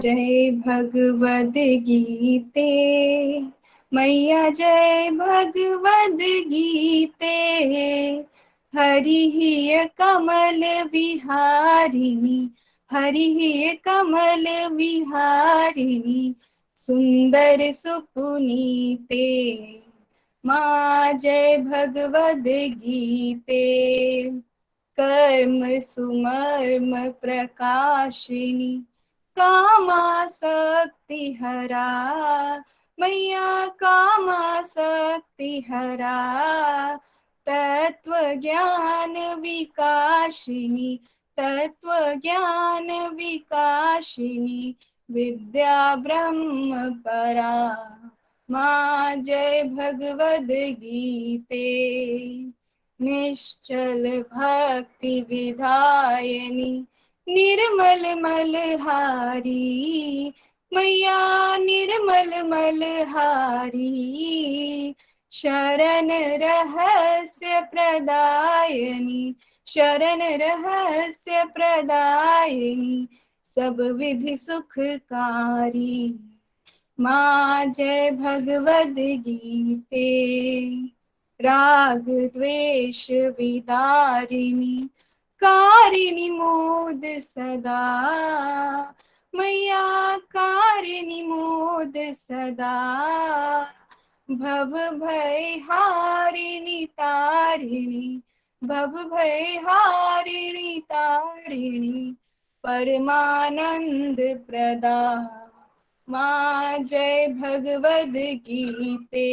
जय भगवद गीते मैया, जय भगवद गीते। हरि ही कमल विहारिणी, हरि ही कमल विहारिणी, सुंदर सुपुनीते। माँ जय भगवद गीते। कर्म सुमर्म प्रकाशिनी, कामासक्ति हरा, मैया कामासक्ति हरा। तत्व ज्ञान विकाशिनी, तत्व ज्ञान विकाशिनी, विद्या ब्रह्म परा। माँ जय भगवद गीते। निश्चल भक्ति विधायनी, निर्मल मलहारी, मैया निर्मल मलहारी। शरण रहस्य प्रदायनी, शरण रहस्य प्रदायनी, सब विधि सुखकारी। माँ जय भगवद गीते। राग द्वेष विदारिणी, कारिणी मोद सदा, मैया कारिणी मोद सदा। भव भय हारिणी तारिणी, भव भय हारिणी तारिणी, परमानंद प्रदा। माँ जय भगवद गीते।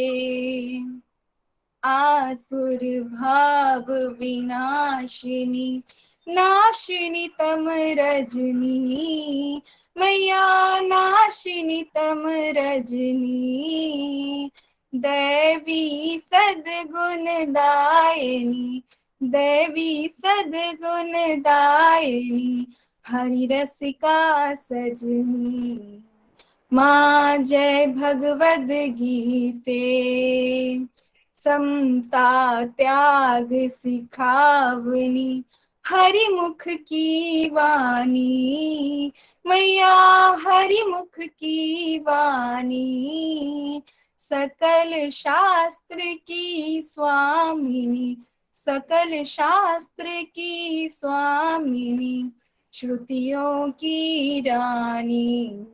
आसुर भाव विनाशिनी, नाशिनी तम रजनी, मैया नाशिनी तम रजनी। दैवी सद्गुण दायिनी, दैवी सद्गुण दायिनी, हरि रसिका सजनी। माँ जय भगवद गीते। समता त्याग सिखावनी, हरि मुख की वाणी, मैया हरि मुख की वाणी। सकल शास्त्र की स्वामिनी, सकल शास्त्र की स्वामिनी, श्रुतियों की रानी।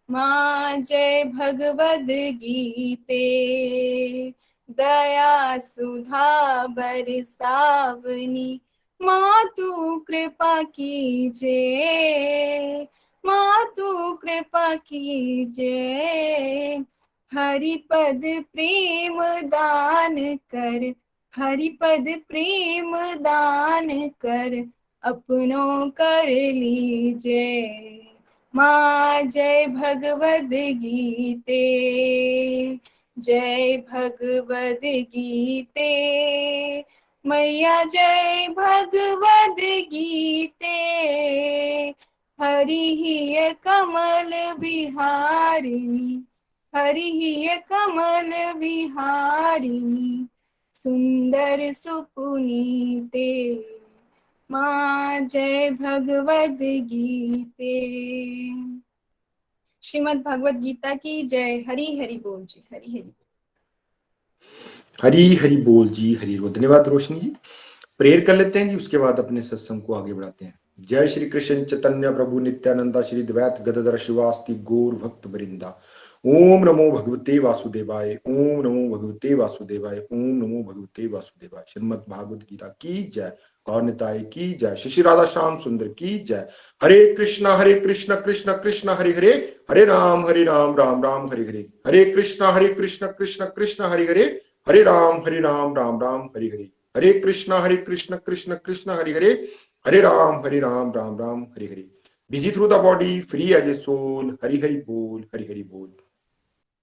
माँ जय भगवद गीते। दया सुधा बरसावनी, माँ तू कृपा कीजे, माँ तू कृपा कीजे। हरिपद प्रेम दान कर, हरिपद प्रेम दान कर, अपनों कर लीजे। माँ जय भगवद गीते। जय भगवद गीते मैया, जय भगवद गीते। हरि ही कमल विहारिणी, हरि ही कमल विहारिणी, सुंदर सुपुनीते। माँ जय भगवद गीते। श्रीमद् भगवद गीता की जय। हरि हरि बोल जी, हरि हरि। हरी हरि बोल जी, हरि बोल। धन्यवाद रोशनी जी। प्रेयर कर लेते हैं जी, उसके बाद अपने सत्संग को आगे बढ़ाते हैं। जय श्री कृष्ण चैतन्य प्रभु नित्यानंदा, श्री द्वैत गदाधर शिवास्ति गौर भक्त वृंदा। ओम नमो भगवते वासुदेवाय, ओम नमो भगवते वासुदेवाय, ओम नमो भगवते वासुदेवाय। श्रीमद् भागवत गीता की जय। गौर निताई की जय। श्री राधा श्याम सुंदर की जय। Hare Krishna Krishna Krishna Hare Hare, Hare Ram Ram Ram Hare Hare. Hare Krishna Krishna Krishna Hare Hare, Hare Ram Ram Ram Hare Hare. Hare Krishna Krishna Krishna Hare Hare, Hare Ram Ram Ram Hare Hare. Busy through the body, free as a soul. Hari Hari बोल, हरि हरि बोल।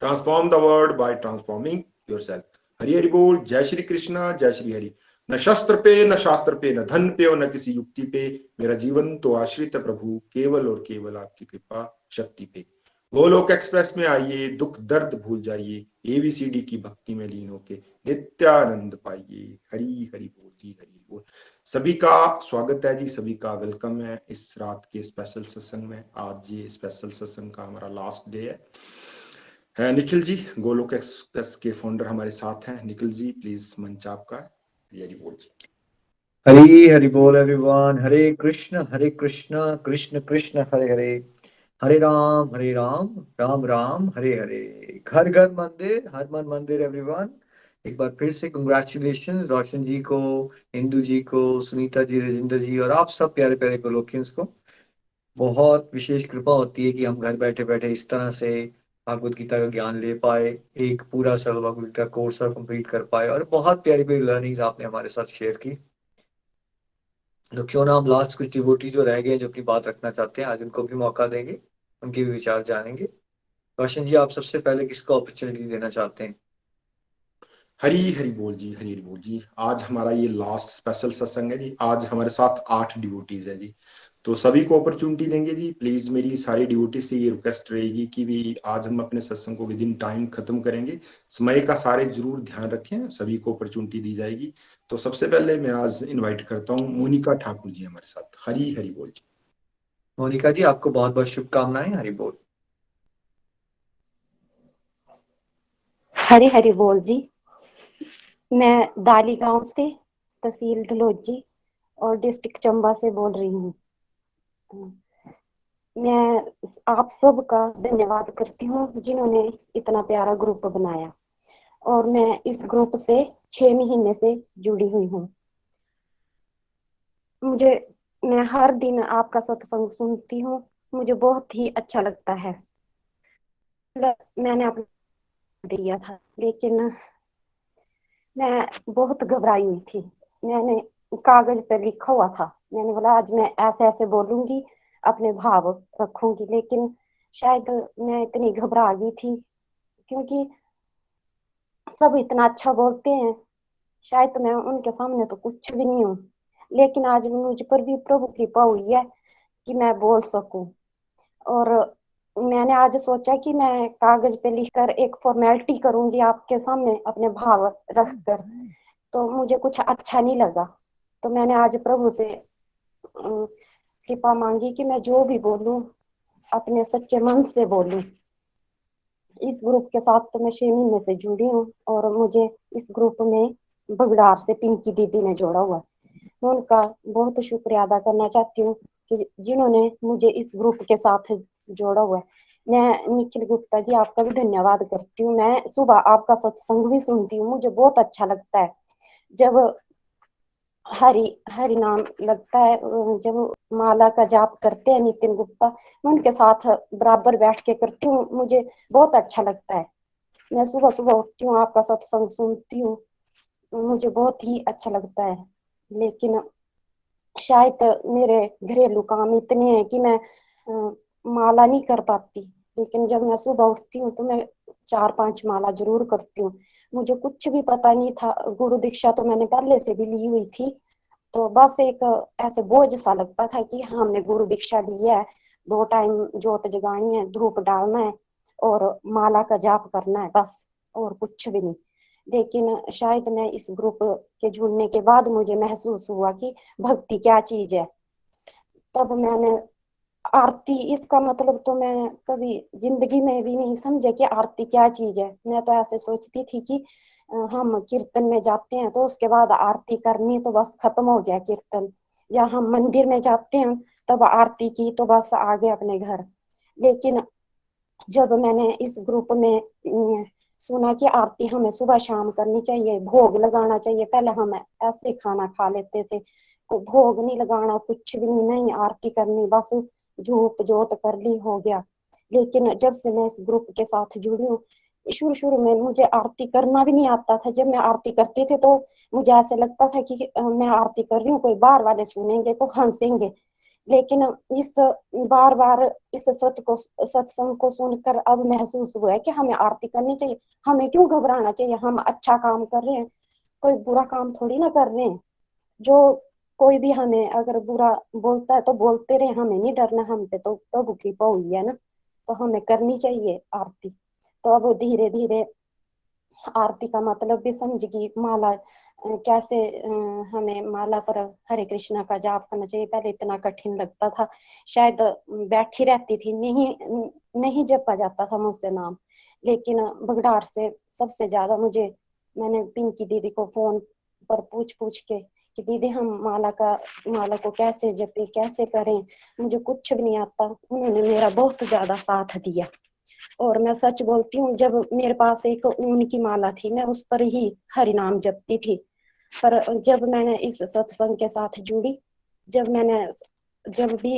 Transform the world by transforming yourself. Hari Hari बोल। जय श्री कृष्ण, जय श्री हरि। न शस्त्र पे, न शास्त्र पे, न धन पे और न किसी युक्ति पे, मेरा जीवन तो आश्रित है प्रभु केवल और केवल आपकी कृपा शक्ति पे। गोलोक एक्सप्रेस में आइए, दुख दर्द भूल जाइए, एबीसीडी की भक्ति में लीन होके नित्यानंद पाइए। हरी हरी बोल जी, हरी बोल। सभी का स्वागत है जी, सभी का वेलकम है इस रात के स्पेशल सत्संग में। आज ये स्पेशल सत्संग का हमारा लास्ट डे है। निखिल जी, गोलोक एक्सप्रेस के फाउंडर हमारे साथ हैं। निखिल जी प्लीज, मंच आपका है। हरी बोल जी। हरी हरि बोल एवरीवन। हरे कृष्ण कृष्ण कृष्ण हरे हरे, हरे राम राम राम हरे हरे। घर घर मंदिर, हर मन मंदिर एवरीवन। एक बार फिर से कंग्रेचुलेशंस रोशन जी को, इंदू जी को, सुनीता जी, राजेंद्र जी और आप सब प्यारे प्यारे गोलोकियंस को। बहुत विशेष कृपा होती है कि हम घर बैठे बैठे इस तरह से भागवत गीता का ज्ञान ले पाए, एक पूरा सरल भागवत गीता कोर्स कंप्लीट कर पाए और बहुत प्यारी प्यारी लर्निंग्स आपने हमारे साथ शेयर की। तो क्यों ना हम लास्ट कुछ डिवोटी जो रह गए जो अपनी बात रखना चाहते हैं, आज उनको भी मौका देंगे, उनके भी विचार जानेंगे। रोशन जी, आप सबसे पहले किसको अपॉर्चुनिटी देना चाहते हैं? हरी हरी बोल जी, हरी हरी बोल जी। आज हमारा ये लास्ट स्पेशल सत्संग है जी। आज हमारे साथ 8 डिवोटीज है जी, तो सभी को अपॉर्चुनिटी देंगे जी। प्लीज मेरी सारी डिवोटी से ये रिक्वेस्ट रहेगी कि भी आज हम अपने सत्संग को विद इन टाइम खत्म करेंगे। समय का सारे जरूर ध्यान रखें, सभी को अपॉर्चुनिटी दी जाएगी। तो सबसे पहले मैं आज इन्वाइट करता हूँ मोनिका ठाकुर जी हमारे साथ। हरी हरी बोल जी। मोनिका जी, आपको बहुत बहुत शुभकामनाएं। हरि बोल। हरी हरी बोल जी। मैं दाली गांव से, तहसील डलहौजी और डिस्ट्रिक्ट चंबा से बोल रही हूँ। मैं आप सबका धन्यवाद करती हूँ जिन्होंने इतना प्यारा ग्रुप बनाया, और मैं इस ग्रुप से 6 महीने से जुड़ी हुई हूँ। मुझे मैं हर दिन आपका सत्संग सुनती हूँ, मुझे बहुत ही अच्छा लगता है। मैंने अपना दिया था, लेकिन मैं बहुत घबराई हुई थी। मैंने कागज पे लिखा हुआ था, मैंने बोला आज मैं ऐसे ऐसे बोलूंगी, अपने भाव रखूंगी, लेकिन शायद मैं इतनी घबरा गई थी क्योंकि सब इतना अच्छा बोलते हैं, शायद मैं उनके सामने तो कुछ भी नहीं हूँ। लेकिन आज मुझ पर भी प्रभु कृपा हुई है कि मैं बोल सकूं, और मैंने आज सोचा कि मैं कागज पे लिखकर एक फॉर्मेलिटी करूंगी आपके सामने अपने भाव रखकर, तो मुझे कुछ अच्छा नहीं लगा। तो मैंने आज प्रभु से कृपा मांगी कि मैं जो भी बोलूं अपने सच्चे मन से बोलूं। इस ग्रुप के साथ तो मैं 6 महीने से जुड़ी हूँ, और मुझे इस ग्रुप में बगड़ार से पिंकी दीदी ने जोड़ा हुआ। मैं उनका बहुत शुक्रिया अदा करना चाहती हूँ कि जिन्होंने मुझे इस ग्रुप के साथ जोड़ा हुआ है। मैं निखिल गुप्ता जी आपका भी धन्यवाद करती हूँ। मैं सुबह आपका सत्संग भी सुनती हूँ, मुझे बहुत अच्छा लगता है जब हरि हरि नाम लगता है, जब माला का जाप करते हैं नितिन गुप्ता, मैं उनके साथ बराबर बैठ के करती हूँ, मुझे बहुत अच्छा लगता है। मैं सुबह सुबह उठती हूँ, आपका सत्संग सुनती हूँ, मुझे बहुत ही अच्छा लगता है। लेकिन शायद मेरे घरेलू काम इतने हैं कि मैं माला नहीं कर पाती। लेकिन जब मैं सुबह उठती हूँ तो मैं 4-5 माला जरूर करती हूँ। मुझे कुछ भी पता नहीं था, गुरु दीक्षा तो मैंने पहले से भी ली हुई थी, तो बस एक ऐसे बोझ सा लगता था कि हाँ हमने गुरु दीक्षा ली है, 2 टाइम जोत जगानी है, धूप डालना है और माला का जाप करना है, बस और कुछ भी नहीं। लेकिन शायद मैं इस ग्रुप के जुड़ने के बाद मुझे महसूस हुआ कि भक्ति क्या चीज है। तब मैंने आरती, इसका मतलब तो मैं कभी जिंदगी में भी नहीं समझे कि आरती क्या चीज है। मैं तो ऐसे सोचती थी कि हम कीर्तन में जाते हैं तो उसके बाद आरती करनी तो बस खत्म हो गया कीर्तन, या हम मंदिर में जाते हैं तब आरती की तो बस आ गए अपने घर। लेकिन जब मैंने इस ग्रुप में सुना कि आरती हमें सुबह शाम करनी चाहिए, भोग लगाना चाहिए, पहले हम ऐसे खाना खा लेते थे, तो भोग नहीं लगाना, कुछ भी नहीं, नहीं आरती करनी, बस धूप जोत कर ली हो गया। लेकिन जब से मैं इस ग्रुप के साथ जुड़ी हूँ, शुरू शुरू में मुझे आरती करना भी नहीं आता था। जब मैं आरती करती थी तो मुझे ऐसे लगता था कि मैं आरती कर रही हूँ, कोई बाहर वाले सुनेंगे तो हंसेंगे। लेकिन इस बार बार इस सत्संग को सुनकर अब महसूस हुआ है कि हमें आरती करनी चाहिए। हमें क्यों घबराना चाहिए, हम अच्छा काम कर रहे हैं, कोई बुरा काम थोड़ी ना कर रहे हैं। जो कोई भी हमें अगर बुरा बोलता है तो बोलते रहे, हमें नहीं डरना, हम पे तो प्रभु कृपा हुई है ना। तो हमें करनी चाहिए आरती। तो अब धीरे धीरे आरती का मतलब भी समझ गई, माला कैसे हमें माला पर हरे कृष्णा का जाप करना चाहिए। पहले इतना कठिन लगता था, शायद बैठी रहती थी, नहीं जपा जाता था मुझसे नाम। लेकिन बगडार से सबसे ज्यादा मैंने पिंकी दीदी को फोन पर पूछ के कि दीदी हम माला को कैसे जपे, कैसे करें, मुझे कुछ भी नहीं आता। उन्होंने मेरा बहुत ज्यादा साथ दिया। और मैं सच बोलती हूँ, जब मेरे पास एक ऊन की माला थी, मैं उस पर ही हरि नाम जपती थी। पर जब मैंने इस सत्संग के साथ जुड़ी, जब भी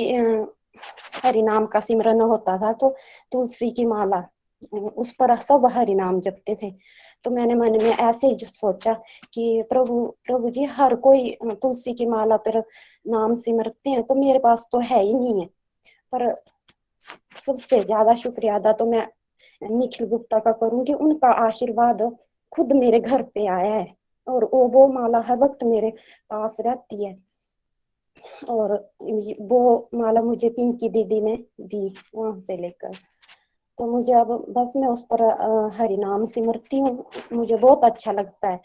हरि नाम का सिमरन होता था, तो तुलसी की माला, उस पर सब हरि नाम जपते थे। तो मैंने मन में ऐसे ही सोचा कि प्रभु जी, हर कोई तुलसी की माला पर नाम सिमरते हैं, तो मेरे पास तो है ही नहीं है। पर सबसे ज्यादा शुक्रिया अदा तो मैं निखिल गुप्ता का करूंगी। उनका आशीर्वाद खुद मेरे घर पे आया है, और वो माला हर वक्त मेरे पास रहती है। और वो माला मुझे पिंकी दीदी ने दी वहां से लेकर। तो मुझे अब बस मैं उस पर हरि नाम सिमरती हूँ, मुझे बहुत अच्छा लगता है।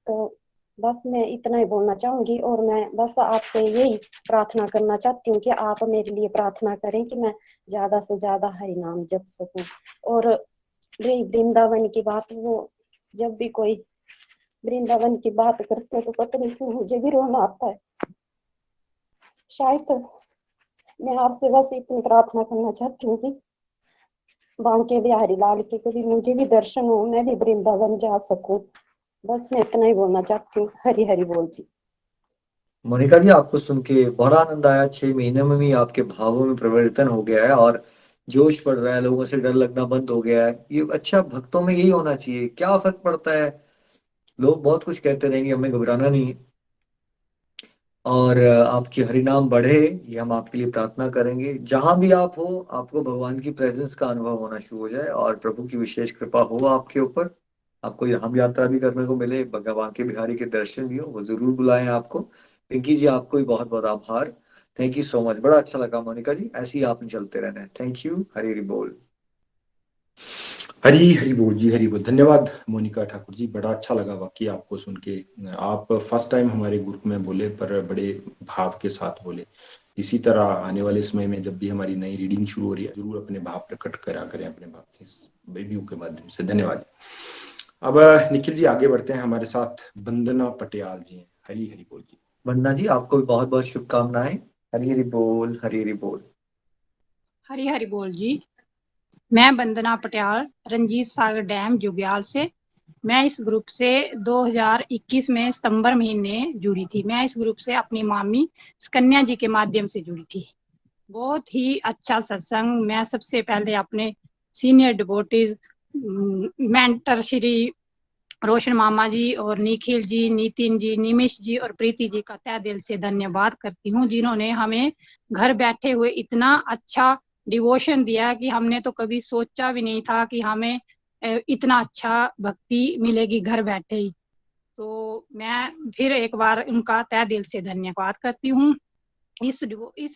तो बस मैं इतना ही बोलना चाहूंगी, और मैं बस आपसे यही प्रार्थना करना चाहती हूँ कि आप मेरे लिए प्रार्थना करें कि मैं ज्यादा से ज्यादा हरि नाम जप सकूं। और रही वृंदावन की बात, वो जब भी कोई वृंदावन की बात करते हैं तो पता नहीं क्यों मुझे भी रोना आता है। शायद मैं आपसे बस इतनी प्रार्थना करना चाहती हूँ कि बांके बिहारी लाल के कभी मुझे भी दर्शन हो, मैं भी वृंदावन जा सकूं। बस मैं इतना ही बोलना चाहती हूँ। हरि हरि बोल जी। मोनिका जी, आपको सुन के बड़ा आनंद आया। 6 महीने में भी आपके भावों में परिवर्तन हो गया है और जोश बढ़ रहा है, लोगों से डर लगना बंद हो गया है। ये अच्छा, भक्तों में यही होना चाहिए। क्या फर्क पड़ता है, लोग बहुत कुछ कहते रहेंगे, हमें घबराना नहीं है। और आपकी हरिनाम बढ़े, ये हम आपके लिए प्रार्थना करेंगे। जहां भी आप हो, आपको भगवान की प्रेजेंस का अनुभव होना शुरू हो जाए और प्रभु की विशेष कृपा हो आपके ऊपर। आपको हम यात्रा भी करने को मिले, भगवान के बिहारी के दर्शन भी हो, वो जरूर बुलाएं आपको। पिंकी जी, आपको भी बहुत बहुत आभार। थैंक यू सो मच, बड़ा अच्छा लगा मोनिका जी। ऐसे ही आपने चलते रहना है। Thank you. हरी हरी बोल। हरी हरी बोल जी, हरी बोल। धन्यवाद मोनिका ठाकुर जी, बड़ा अच्छा लगा वाकई आपको सुन के। आप फर्स्ट टाइम हमारे ग्रुप में बोले, पर बड़े भाव के साथ बोले। इसी तरह आने वाले समय में जब भी हमारी नई रीडिंग शुरू हो रही है, जरूर अपने भाव प्रकट करा करें अपने भाव के इस वीडियो के माध्यम से। धन्यवाद। अब निखिल जी आगे बढ़ते हैं, हमारे साथ वंदना पटियाल जी हैं। हरी हरी बोल जी। वंदना जी, आपको भी बहुत बहुत शुभकामनाएं। हरी हरी बोल, हरी हरी बोल। हरी हरी बोल जी। मैं वंदना पटियाल, रंजीत सागर डैम जुग्याल से। मैं इस ग्रुप से 2021 में सितंबर महीने जुड़ी थी। मैं इस ग्रुप से अपनी मामी कन्या जी के माध्यम से जुड़ी थी। बहुत ही अच्छा सत्संग। मैं सबसे पहले अपने senior devotees mentor Shri Roshan मामा जी और निखिल जी, नितिन जी, निमिष जी और प्रीति जी का तहे दिल से धन्यवाद करती हूँ, जिन्होंने हमें घर बैठे हुए इतना अच्छा डिवोशन दिया कि हमने तो कभी सोचा भी नहीं था कि हमें इतना अच्छा भक्ति मिलेगी घर बैठे ही। तो मैं फिर एक बार उनका तहे दिल से धन्यवाद करती हूँ। इस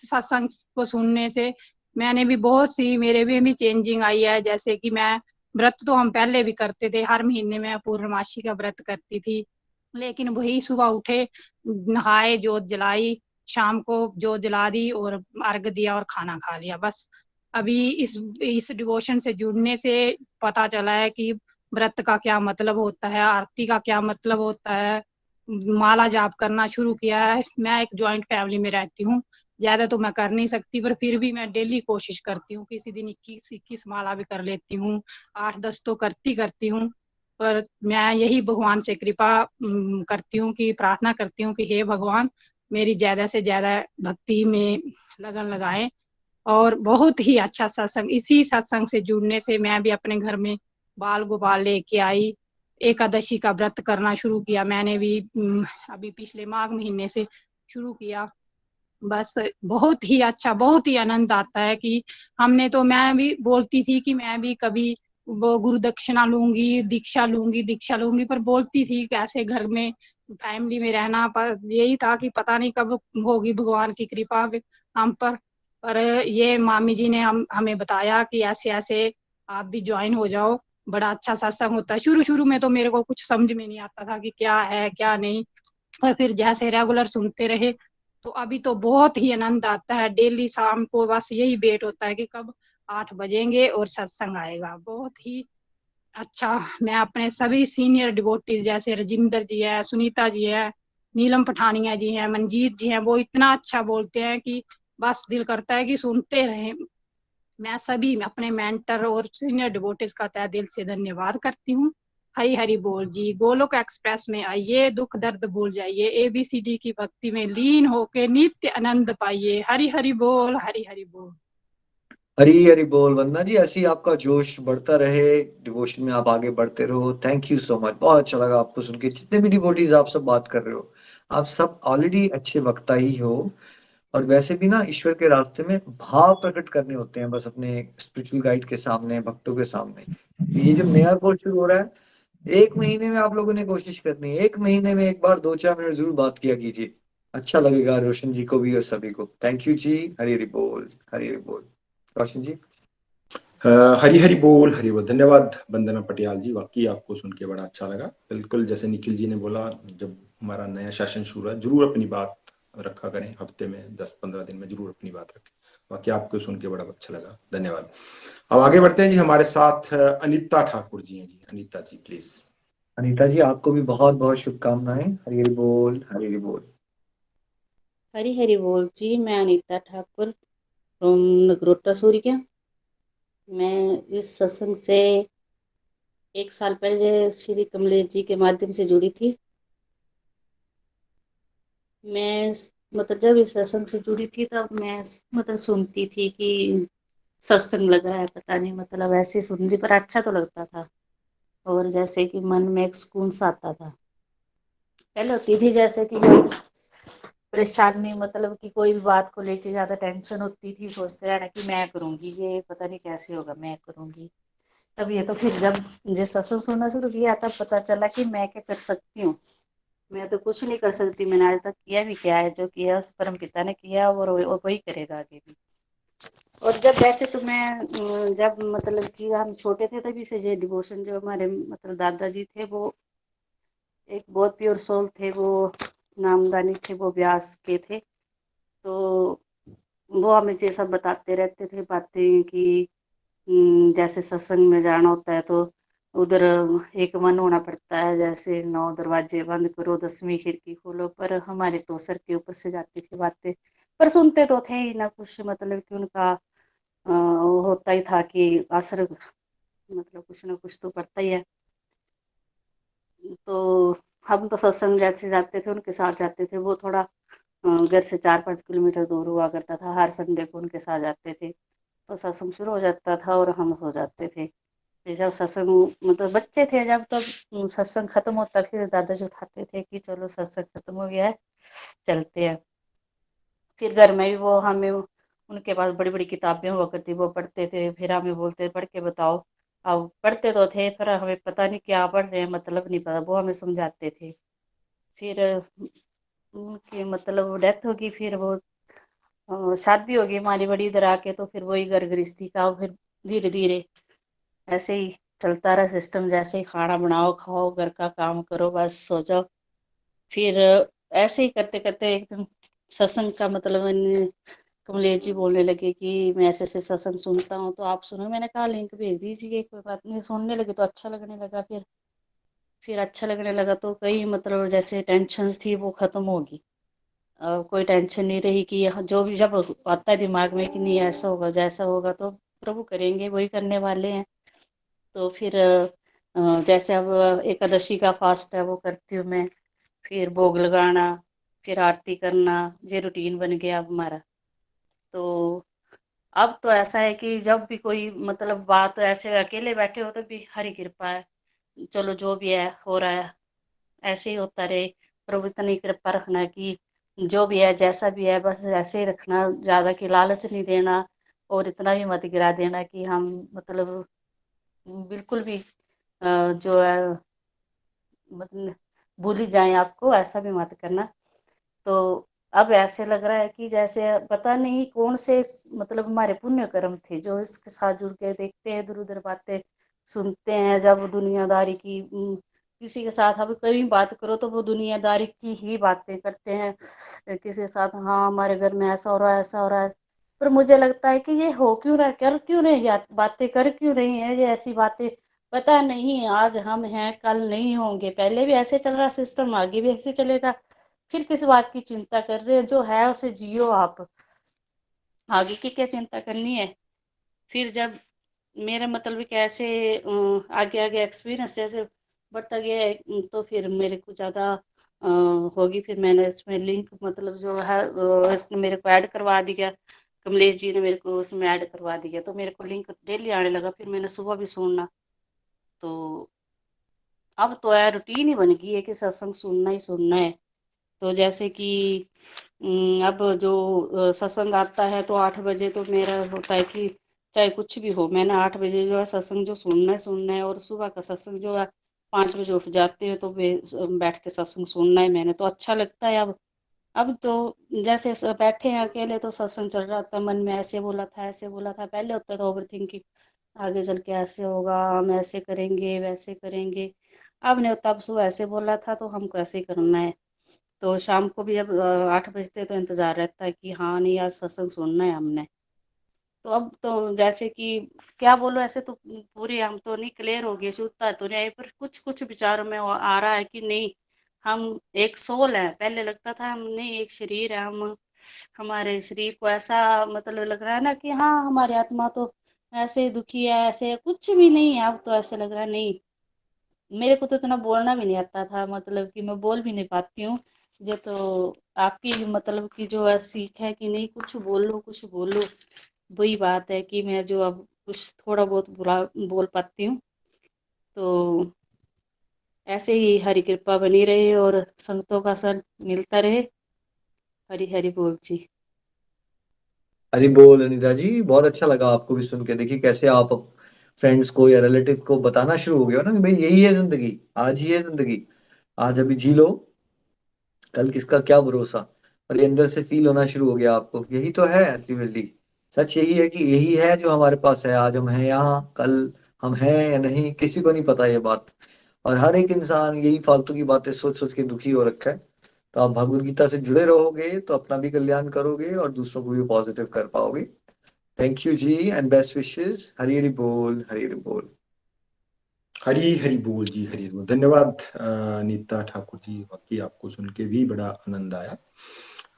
सत्संग को सुनने से मैंने भी बहुत सी, मेरे भी चेंजिंग आई है। जैसे कि मैं व्रत तो हम पहले भी करते थे, हर महीने में पूर्णमासी का व्रत करती थी, लेकिन वही सुबह उठे, नहाए, जोत जलाई, शाम को जोत जला दी और अर्घ दिया और खाना खा लिया, बस। अभी इस डिवोशन से जुड़ने से पता चला है कि व्रत का क्या मतलब होता है, आरती का क्या मतलब होता है, माला जाप करना शुरू किया है। मैं एक जॉइंट फैमिली में रहती हूँ, ज्यादा तो मैं कर नहीं सकती, पर फिर भी मैं डेली कोशिश करती हूँ। किसी दिन 21 माला भी कर लेती हूँ, 8-10 तो करती हूँ। पर मैं यही भगवान से कृपा करती हूँ, कि प्रार्थना करती हूँ कि हे भगवान, मेरी ज्यादा से ज्यादा भक्ति में लगन लगाएं। और बहुत ही अच्छा सत्संग, इसी सत्संग से जुड़ने से मैं भी अपने घर में बाल गोपाल लेके आई, एकादशी का व्रत करना शुरू किया। मैंने भी अभी पिछले माघ महीने से शुरू किया। बस बहुत ही अच्छा, बहुत ही आनंद आता है कि हमने तो, मैं भी बोलती थी कि मैं भी कभी वो गुरु दक्षिणा लूंगी, दीक्षा लूंगी, पर बोलती थी कैसे घर में फैमिली में रहना, पर यही था कि पता नहीं कब होगी भगवान की कृपा हम पर। पर ये मामी जी ने हमें बताया कि ऐसे ऐसे आप भी ज्वाइन हो जाओ, बड़ा अच्छा सत्संग होता है। शुरू शुरू में तो मेरे को कुछ समझ में नहीं आता था कि क्या है क्या नहीं, पर फिर जैसे रेगुलर सुनते रहे तो अभी तो बहुत ही आनंद आता है। डेली शाम को बस यही वेट होता है कि कब 8 बजेंगे और सत्संग आएगा। बहुत ही अच्छा। मैं अपने सभी सीनियर डिवोटीज जैसे राजिंदर जी है, सुनीता जी है, नीलम पठानिया जी हैं, मंजीत जी हैं, वो इतना अच्छा बोलते हैं कि बस दिल करता है कि सुनते रहें। मैं सभी अपने मेंटर और सीनियर डिवोटीज का तहे दिल से धन्यवाद करती हूँ। हरी हरी बोल जी। गोलोक एक्सप्रेस में आइए, दुख दर्द भूल जाइए, एबीसीडी की भक्ति में लीन होके नित्य आनंद पाइए। हरी हरी बोल, हरी हरी बोल। हरी हरी बोल। वंदना जी, ऐसे ही आपका जोश बढ़ता रहे, डिवोशन में आप आगे बढ़ते रहो। थैंक यू सो मच, बहुत अच्छा लगा आपको सुन के। जितने भी डिवोटीज आप सब बात कर रहे हो, आप सब ऑलरेडी अच्छे वक्ता ही हो। और वैसे भी ना, ईश्वर के रास्ते में भाव प्रकट करने होते हैं बस अपने स्पिरिचुअल गाइड के सामने, भक्तों के सामने। ये जब नया कोर्स शुरू हो रहा है, 1 महीने में आप लोगों ने कोशिश करनी है, 1 महीने में एक बार 2-4 मिनट जरूर बात किया कीजिए। अच्छा लगेगा रोशन जी को भी और सभी को। थैंक यू जी। हरी हरी बोल, हरी हरी बोल। रोशन जी। हरी हरी बोल, हरी बोल। धन्यवाद वंदना पटियाल जी, वाकई आपको सुन के बड़ा अच्छा लगा। बिल्कुल जैसे निखिल जी ने बोला, जब हमारा नया सेशन शुरू है जरूर अपनी बात रखा करें, हफ्ते में 10-15 दिन में जरूर अपनी बात रखें। वाकई आपको सुन के बड़ा अच्छा लगा, धन्यवाद। अब आगे बढ़ते हैं जी, हमारे साथ अनीता ठाकुर जी हैं जी। अनीता जी प्लीज। अनीता जी, आपको भी बहुत बहुत शुभकामनाएं। हरी हरी बोल, हरी हरी बोल। हरी हरी बोल जी। मैं अनीता ठाकुर फ्रॉम नगरोटा सूर्य। मैं इस सत्संग से 1 साल पहले श्री कमलेश जी के माध्यम से जुड़ी थी। मैं मतलब जब इस सत्संग से जुड़ी थी तब मैं मतलब सुनती थी कि सत्संग लगा है, पता नहीं मतलब ऐसे सुन रही, पर अच्छा तो लगता था। और जैसे कि मन में एक सुकून सा आता था। पहले होती थी जैसे कि परेशानी, मतलब कि कोई भी बात को लेके ज्यादा टेंशन होती थी, सोचते रहना कि मैं करूंगी, ये पता नहीं कैसे होगा, मैं करूंगी। तब ये तो फिर जब मुझे सत्संग सुनना शुरू किया तब पता चला कि मैं क्या कर सकती हूँ। मैं तो कुछ नहीं कर सकती, मैंने आज तक किया भी क्या है, जो किया उस परम पिता ने किया और वही करेगा आगे भी। और जब वैसे तो मैं जब मतलब कि हम छोटे थे तभी से ये डिवोशन, जो हमारे मतलब दादाजी थे वो एक बहुत प्योर सोल थे, वो नामदानी थे, वो व्यास के थे। तो वो हमें ये सब बताते रहते थे बातें कि जैसे सत्संग में जाना होता है तो उधर एक मन होना पड़ता है, जैसे 9 दरवाजे बंद करो 10वीं खिड़की खोलो। पर हमारे तो सर के ऊपर से जाती थी बातें, पर सुनते तो थे ही ना कुछ, मतलब कि उनका वो होता ही था कि असर मतलब कुछ ना कुछ तो पड़ता ही है। तो हम तो सत्संग जैसे जाते थे उनके साथ जाते थे। वो थोड़ा घर से 4-5 किलोमीटर दूर हुआ करता था। हर संडे को उनके साथ जाते थे, तो सत्संग शुरू हो जाता था और हम सो जाते थे। फिर जब सत्संग मतलब बच्चे थे जब, तब सत्संग खत्म होता फिर दादाजी उठाते थे कि चलो सत्संग खत्म हो गया है, चलते हैं। फिर घर में भी वो हमें, उनके पास बड़ी बड़ी किताबें हुआ करती, वो पढ़ते थे, फिर हमें बोलते पढ़ के बताओ। अब पढ़ते तो थे पर हमें पता नहीं क्या पढ़ रहे हैं, मतलब नहीं पता, वो हमें समझाते थे। फिर उनकी मतलब डेथ होगी, फिर वो शादी होगी हमारी बड़ी इधर आके, तो फिर वही घर गृहस्थी का फिर धीरे धीरे ऐसे ही चलता रहा सिस्टम, जैसे ही खाना बनाओ खाओ घर का काम करो बस सो जाओ। फिर ऐसे ही करते करते एकदम सत्संग का मतलब कमलेश जी बोलने लगे कि मैं ऐसे ऐसे सत्संग सुनता हूँ तो आप सुनो। मैंने कहा लिंक भेज दीजिए, कोई बात नहीं। सुनने लगे तो अच्छा लगने लगा। फिर अच्छा लगने लगा तो कई मतलब जैसे टेंशन थी वो खत्म होगी। कोई टेंशन नहीं रही कि जो भी जब आता है दिमाग में कि नहीं ऐसा होगा जैसा होगा तो प्रभु करेंगे, वही करने वाले हैं। तो फिर जैसे अब एकादशी का फास्ट है वो करती हूँ मैं, फिर भोग लगाना, फिर आरती करना, ये रूटीन बन गया अब हमारा। तो अब तो ऐसा है कि जब भी कोई मतलब बात ऐसे अकेले बैठे हो तो भी हरी कृपा है, चलो जो भी है हो रहा है ऐसे ही होता रहे। प्रभु इतनी कृपा रखना कि जो भी है जैसा भी है बस ऐसे ही रखना, ज्यादा की लालच नहीं देना और इतना भी मत गिरा देना कि हम मतलब बिल्कुल भी जो है मतलब भूल ही जाए आपको, ऐसा भी मत करना। तो अब ऐसे लग रहा है कि जैसे पता नहीं कौन से मतलब हमारे पुण्य कर्म थे जो इसके साथ जुड़ के देखते हैं, इधर उधर बातें सुनते हैं। जब दुनियादारी की किसी के साथ अब कभी बात करो तो वो दुनियादारी की ही बातें करते हैं किसी के साथ, हाँ हमारे घर में ऐसा हो रहा है ऐसा हो रहा है। पर मुझे लगता है कि ये हो क्यों रहा है, कर क्यों रहे हैं, बातें कर क्यों रही हैं ये ऐसी बातें। पता नहीं आज हम हैं कल नहीं होंगे, पहले भी ऐसे चल रहा सिस्टम, आगे भी ऐसे चलेगा। फिर किस बात की चिंता कर रहे हैं, जो है उसे जियो आप, आगे की क्या चिंता करनी है। फिर जब मेरा मतलब कि ऐसे आगे आगे एक्सपीरियंस जैसे बढ़ता गया है, तो फिर मेरे को ज़्यादा होगी। फिर मैंने इसमें लिंक मतलब जो है इसने मेरे को ऐड करवा दिया, कमलेश जी ने मेरे को उसमें ऐड करवा दिया, तो मेरे को लिंक डेली आने लगा। फिर मैंने सुबह भी सुनना, तो अब तो है रूटीन ही बन गई है कि सत्संग सुनना ही सुनना है। तो जैसे कि अब जो सत्संग आता है तो 8 बजे तो मेरा होता है कि चाहे कुछ भी हो, मैंने 8 बजे जो है सत्संग जो सुनना है सुनना है। और सुबह का सत्संग जो है 5 बजे उठ जाते हैं तो बैठ के सत्संग सुनना है मैंने, तो अच्छा लगता है। अब तो जैसे बैठे हैं अकेले तो सत्संग चल रहा था, मन में ऐसे बोला था ऐसे बोला था, पहले होता था ओवर थिंकिंग, आगे चल के ऐसे होगा, हम ऐसे करेंगे वैसे करेंगे। अब नहीं होता, अब सुबह ऐसे बोला था तो हमको ऐसे ही करना है। तो शाम को भी अब 8 बजते तो इंतजार रहता है कि हाँ नहीं आज सत्संग सुनना है हमने। तो अब तो जैसे कि क्या बोलो, ऐसे तो पूरी हम तो नहीं क्लियर हो गई, शुद्धता तो नहीं आई, पर कुछ कुछ विचारों में आ रहा है कि नहीं हम एक सोल है। पहले लगता था हम नहीं एक शरीर है, हम हमारे शरीर को ऐसा मतलब लग रहा है ना कि हाँ हमारी आत्मा तो ऐसे दुखी है, ऐसे कुछ भी नहीं है। अब तो ऐसे लग रहा है नहीं, मेरे को तो इतना बोलना भी नहीं आता था, मतलब कि मैं बोल भी नहीं पाती हूँ। ये तो आपकी मतलब कि जो है सीख है कि नहीं कुछ बोलो कुछ बोलो, वही बात है कि मैं जो अब कुछ थोड़ा बहुत बुरा बोल पाती हूँ। तो ऐसे ही हरी कृपा बनी रहे और संगतों का संग मिलता रहे। हरी हरी बोल जी। हरी बोल अनिता जी, बहुत अच्छा लगा आपको भी सुन के। देखिए कैसे आप फ्रेंड्स को या रिलेटिव को बताना शुरू हो गया ना कि भाई यही है जिंदगी, आज ही है जिंदगी, आज अभी जी लो, कल किसका क्या भरोसा। और ये अंदर से फील होना शुरू हो गया आपको, यही तो है अल्टीमेटली। सच यही है कि यही है जो हमारे पास है, आज हम हैं यहाँ, कल हम हैं या नहीं किसी को नहीं पता ये बात। और हर एक इंसान यही फालतू की बातें सोच सोच के दुखी हो रखा है। तो आप भगवत गीता से जुड़े रहोगे तो अपना भी कल्याण करोगे और दूसरों को भी पॉजिटिव कर पाओगे। थैंक यू जी and best wishes. Hari Hari बोल, हरी हरी बोल। हरी हरी बोल जी, हरी बोल। धन्यवाद नीता ठाकुर जी, बाकी आपको सुन के भी बड़ा आनंद आया।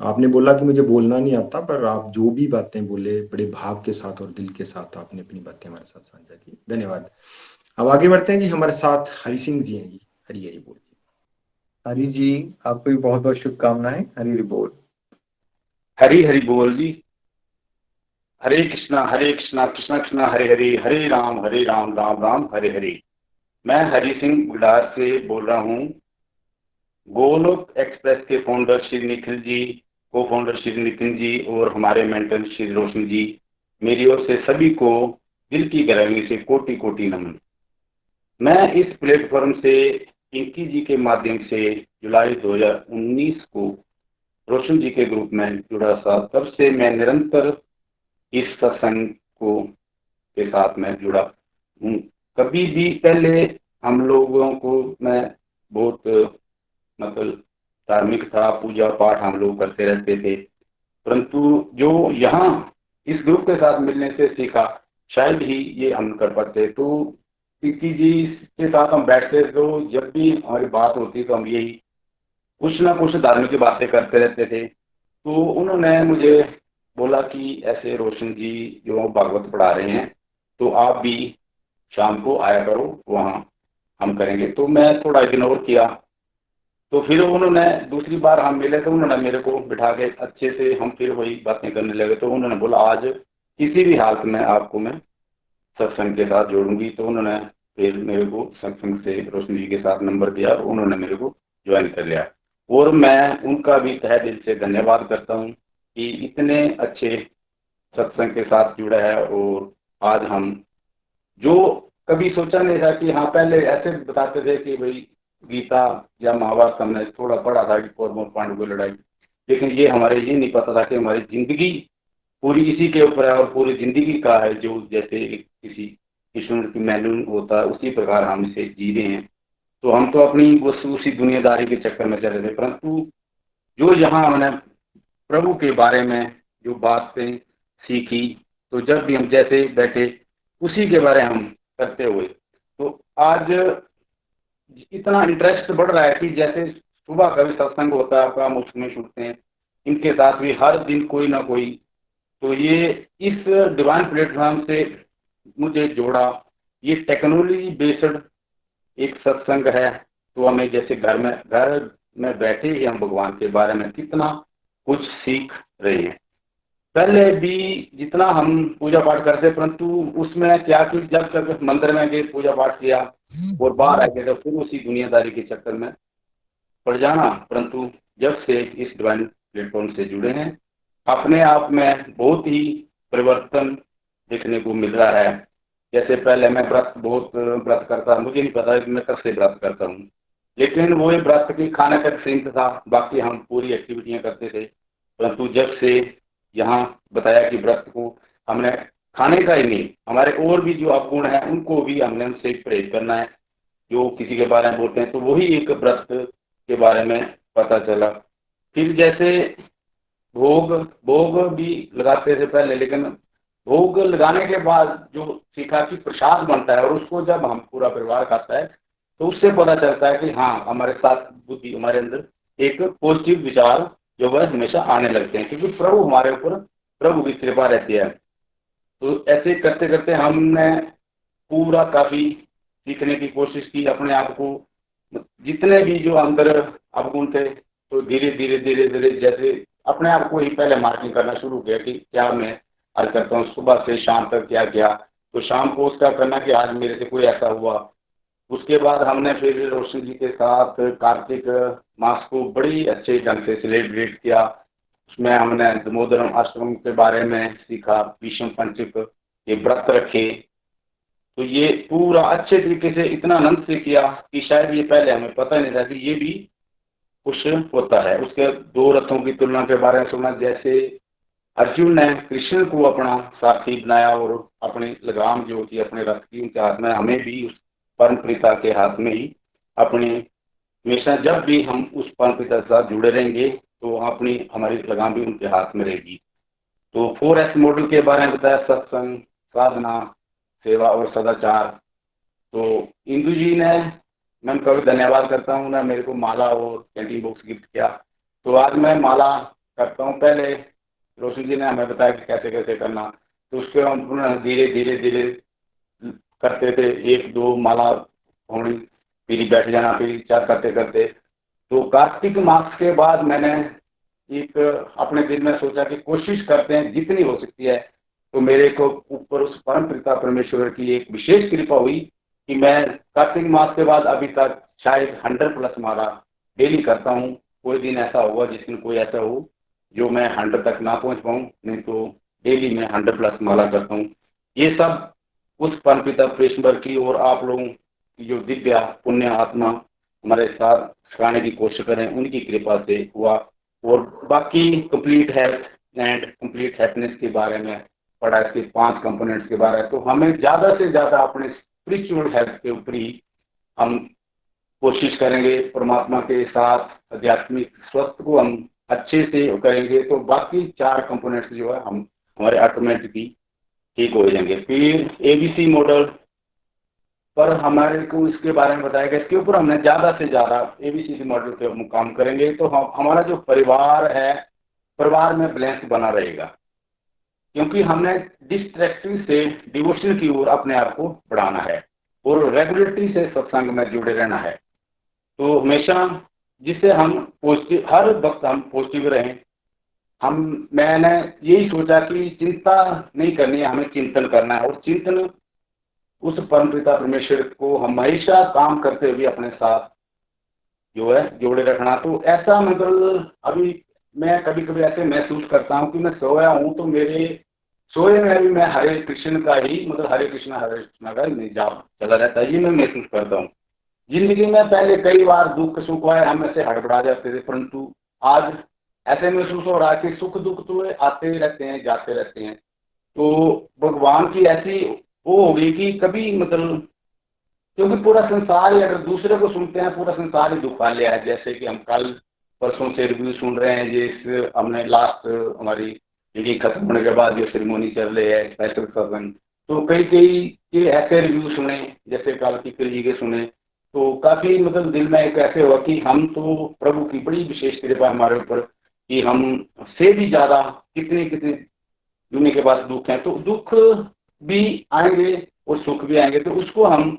आपने बोला कि मुझे बोलना नहीं आता, पर आप जो भी बातें बोले बड़े भाव के साथ और दिल के साथ आपने अपनी बातें हमारे साथ साझा की, धन्यवाद। अब आगे बढ़ते हैं जी, हमारे साथ हरि सिंह जी हैं जी। हरी हरी बोल। हरी जी, आपको भी बहुत बहुत शुभकामनाएं। हरी हरी बोल। हरी हरी बोल जी। हरे कृष्णा कृष्णा कृष्णा हरे हरे, हरे राम राम राम हरे हरे। मैं हरि सिंह बिडार से बोल रहा हूँ। गोलोक एक्सप्रेस के फाउंडर श्री निखिल जी, को फाउंडर श्री नितिन जी और हमारे मेंटर श्री रोशन जी, मेरी ओर से सभी को दिल की गहराई से कोटि कोटि नमन। मैं इस प्लेटफॉर्म से इंकी जी के माध्यम से जुलाई 2019 को रोशन जी के ग्रुप में जुड़ा था। तब से मैं निरंतर इस सत्संग को के साथ मैं जुड़ा हूँ। कभी भी पहले हम लोगों को मैं बहुत मतलब धार्मिक था, पूजा पाठ हम लोग करते रहते थे, परंतु जो यहाँ इस ग्रुप के साथ मिलने से सीखा शायद ही ये हम कर पाते। तो पिंकी जी के साथ हम बैठते तो जब भी हमारी बात होती तो हम यही कुछ ना कुछ धार्मिक की बातें करते रहते थे। तो उन्होंने मुझे बोला कि ऐसे रोशन जी जो भागवत पढ़ा रहे हैं तो आप भी शाम को आया करो, वहाँ हम करेंगे। तो मैं थोड़ा इग्नोर किया, तो फिर उन्होंने दूसरी बार हम मिले तो उन्होंने मेरे को बिठा के अच्छे से हम फिर वही बातें करने लगे। तो उन्होंने बोला आज किसी भी हालत में आपको मैं सत्संग के साथ जोड़ूंगी। तो उन्होंने फिर मेरे को सत्संग से रोशनी जी के साथ नंबर दिया और उन्होंने मेरे को ज्वाइन कर लिया। और मैं उनका भी तहे दिल से धन्यवाद करता हूँ कि इतने अच्छे सत्संग के साथ जुड़ा है। और आज हम जो कभी सोचा नहीं था कि हाँ पहले ऐसे बताते थे कि भाई गीता या महाभारत हमने थोड़ा पढ़ा था कि कौरवों पांडवों की लड़ाई, लेकिन ये हमारे ये नहीं पता था कि हमारी जिंदगी पूरी इसी के ऊपर है और पूरी जिंदगी का है, जो जैसे किसी स्टूडेंट की मैनुअल होता है उसी प्रकार हम इसे जी रहे हैं। तो हम तो अपनी उसी दुनियादारी के चक्कर में चले थे, परंतु जो यहाँ हमने प्रभु के बारे में जो बातें सीखी, तो जब भी हम जैसे बैठे उसी के बारे हम करते हुए, तो आज इतना इंटरेस्ट बढ़ रहा है कि जैसे सुबह का भी सत्संग होता है आपका, हम उसमें छूटते हैं, इनके साथ भी हर दिन कोई ना कोई। तो ये इस डिवाइन प्लेटफॉर्म से मुझे जोड़ा, ये टेक्नोलॉजी बेस्ड एक सत्संग है। तो हमें जैसे घर में बैठे ही हम भगवान के बारे में कितना कुछ सीख रहे हैं। पहले भी जितना हम पूजा पाठ करते, परंतु उसमें क्या कि जब तक मंदिर में गए पूजा पाठ किया और बाहर आ गए तो फिर उसी दुनियादारी के चक्कर में पड़ जाना। परंतु जब से इस डिवाइन प्लेटफॉर्म से जुड़े हैं, अपने आप में बहुत ही परिवर्तन देखने को मिल रहा है। जैसे पहले मैं बहुत व्रत करता, मुझे नहीं पता कि मैं कब से व्रत करता हूँ, लेकिन वो व्रत की खाने तक सीमित था, बाकी हम पूरी एक्टिविटियां करते थे। परंतु जब से यहाँ बताया कि व्रत को हमने खाने का ही नहीं, हमारे और भी जो अवगुण हैं उनको भी हमने उनसे परहेज करना है, जो किसी के बारे में बोलते हैं, तो वही एक व्रत के बारे में पता चला। फिर जैसे भोग भी लगाते थे पहले, लेकिन भोग लगाने के बाद जो सीखा कि प्रसाद बनता है और उसको जब हम पूरा परिवार खाता है तो उससे पता चलता है कि हाँ, हमारे साथ बुद्धि, हमारे अंदर एक पॉजिटिव विचार जो वह हमेशा आने लगते हैं, क्योंकि प्रभु हमारे ऊपर, प्रभु की कृपा रहती है। तो ऐसे करते करते हमने पूरा काफी सीखने की कोशिश की, अपने आप को जितने भी जो अंदर अवगुण थे, तो धीरे धीरे धीरे धीरे जैसे अपने आप को ही पहले मार्किंग करना शुरू किया कि क्या मैं आज करता हूँ, सुबह से शाम तक क्या किया, तो शाम को उसका करना कि आज मेरे से कोई ऐसा हुआ। उसके बाद हमने फिर रोशन जी के साथ कार्तिक मास को बड़ी अच्छे ढंग से सेलिब्रेट किया। उसमें हमने दामोदरम अष्टकम के बारे में सीखा, भीष्म पंचक ये व्रत रखे, तो ये पूरा अच्छे तरीके से इतना आनंद से किया कि शायद ये पहले हमें पता नहीं था कि ये भी कुछ होता है। उसके दो रथों की तुलना के बारे में सुना, जैसे अर्जुन ने कृष्ण को अपना साथी बनाया और अपनी लगाम जो थी अपने रथ की उनके हाथ में, हमें भी उस परम पिता के हाथ में ही अपने हमेशा जब भी हम उस परम पिता के साथ जुड़े रहेंगे तो अपनी हमारी लगाम भी उनके हाथ में रहेगी। तो 4S मॉडल के बारे में बताया, सत्संग, साधना, सेवा और सदाचार। तो इंदु जी ने, मैं उनका भी धन्यवाद करता हूँ ना, मेरे को माला और कैंटीन बॉक्स गिफ्ट किया। तो आज मैं माला करता हूँ। पहले रोशन जी ने हमें बताया कि कैसे कैसे करना, तो उसके हम धीरे धीरे धीरे करते थे, 1-2 माला होनी, फिर बैठ जाना, फिर 4 करते करते। तो कार्तिक मास के बाद मैंने एक अपने दिल में सोचा कि कोशिश करते हैं जितनी हो सकती है। तो मेरे को ऊपर उस परम पिता परमेश्वर की एक विशेष कृपा हुई कि मैं कार्तिक मास के बाद अभी तक शायद 100+ माला डेली करता हूँ। कोई दिन ऐसा होगा जिस दिन कोई ऐसा हो जो मैं 100 तक ना पहुंच पाऊँ, नहीं तो डेली मैं 100+ माला करता हूँ। ये सब उस परम पिता परमेश्वर की और आप लोगों की जो दिव्य पुण्य आत्मा हमारे साथ सिखाने की कोशिश करें, उनकी कृपा से हुआ। और बाकी complete health and complete happiness के बारे में पढ़ा, इसके 5 कंपोनेंट्स के बारे में। तो हमें ज़्यादा से ज़्यादा अपने स्पिरिचुअल हेल्थ के ऊपर ही हम कोशिश करेंगे, परमात्मा के साथ आध्यात्मिक स्वस्थ को हम अच्छे से करेंगे, तो बाकी 4 कंपोनेंट्स जो है हम हमारे ऑटोमेटिकली ठीक हो जाएंगे। फिर ABC मॉडल पर हमारे को इसके बारे में बताया गया, इसके ऊपर हमने ज़्यादा से ज़्यादा ABC मॉडल पे हम काम करेंगे, तो हमारा जो परिवार है, परिवार में बैलेंस बना रहेगा, क्योंकि हमने डिस्ट्रैक्टिव से डिवोशन की ओर अपने आप को बढ़ाना है और रेगुलेटरी से सत्संग में जुड़े रहना है। तो हमेशा जिससे हम पॉजिटिव, हर वक्त हम पॉजिटिव रहें। मैंने यही सोचा कि चिंता नहीं करनी है, हमें चिंतन करना है, और चिंतन उस परम पिता परमेश्वर को हमेशा काम करते हुए अपने साथ जो है जोड़े रखना। तो ऐसा मतलब अभी मैं कभी कभी ऐसे महसूस करता हूँ कि मैं सोया हूँ तो मेरे सोए में भी मैं हरे कृष्ण का ही, मतलब हरे कृष्णा का ही जाप चला रहता है, ये मैं महसूस करता हूँ। जिंदगी में पहले कई बार दुख सुख आए, हम ऐसे हड़बड़ा जाते थे, परंतु आज ऐसे महसूस हो रहा है कि सुख दुख तो आते रहते हैं जाते रहते हैं। तो भगवान की ऐसी वो हो गई कि कभी मतलब, क्योंकि पूरा संसार ही अगर दूसरे को सुनते हैं पूरा संसार ही दुखा लिया है। जैसे कि हम कल परसों से रिव्यू सुन रहे हैं, जिस हमने लास्ट हमारी मीटिंग खत्म होने के बाद जो सेरेमोनी चल रही है स्पेशल सत्संग, तो कई कई के ऐसे रिव्यू सुने, जैसे कल की जी के सुने, तो काफी मतलब दिल में एक ऐसे हुआ कि हम तो प्रभु की बड़ी विशेष कृपा हमारे ऊपर कि हम से भी ज्यादा कितने कितने दुनिया के पास दुख हैं, तो दुख भी आएंगे और सुख भी आएंगे, तो उसको हम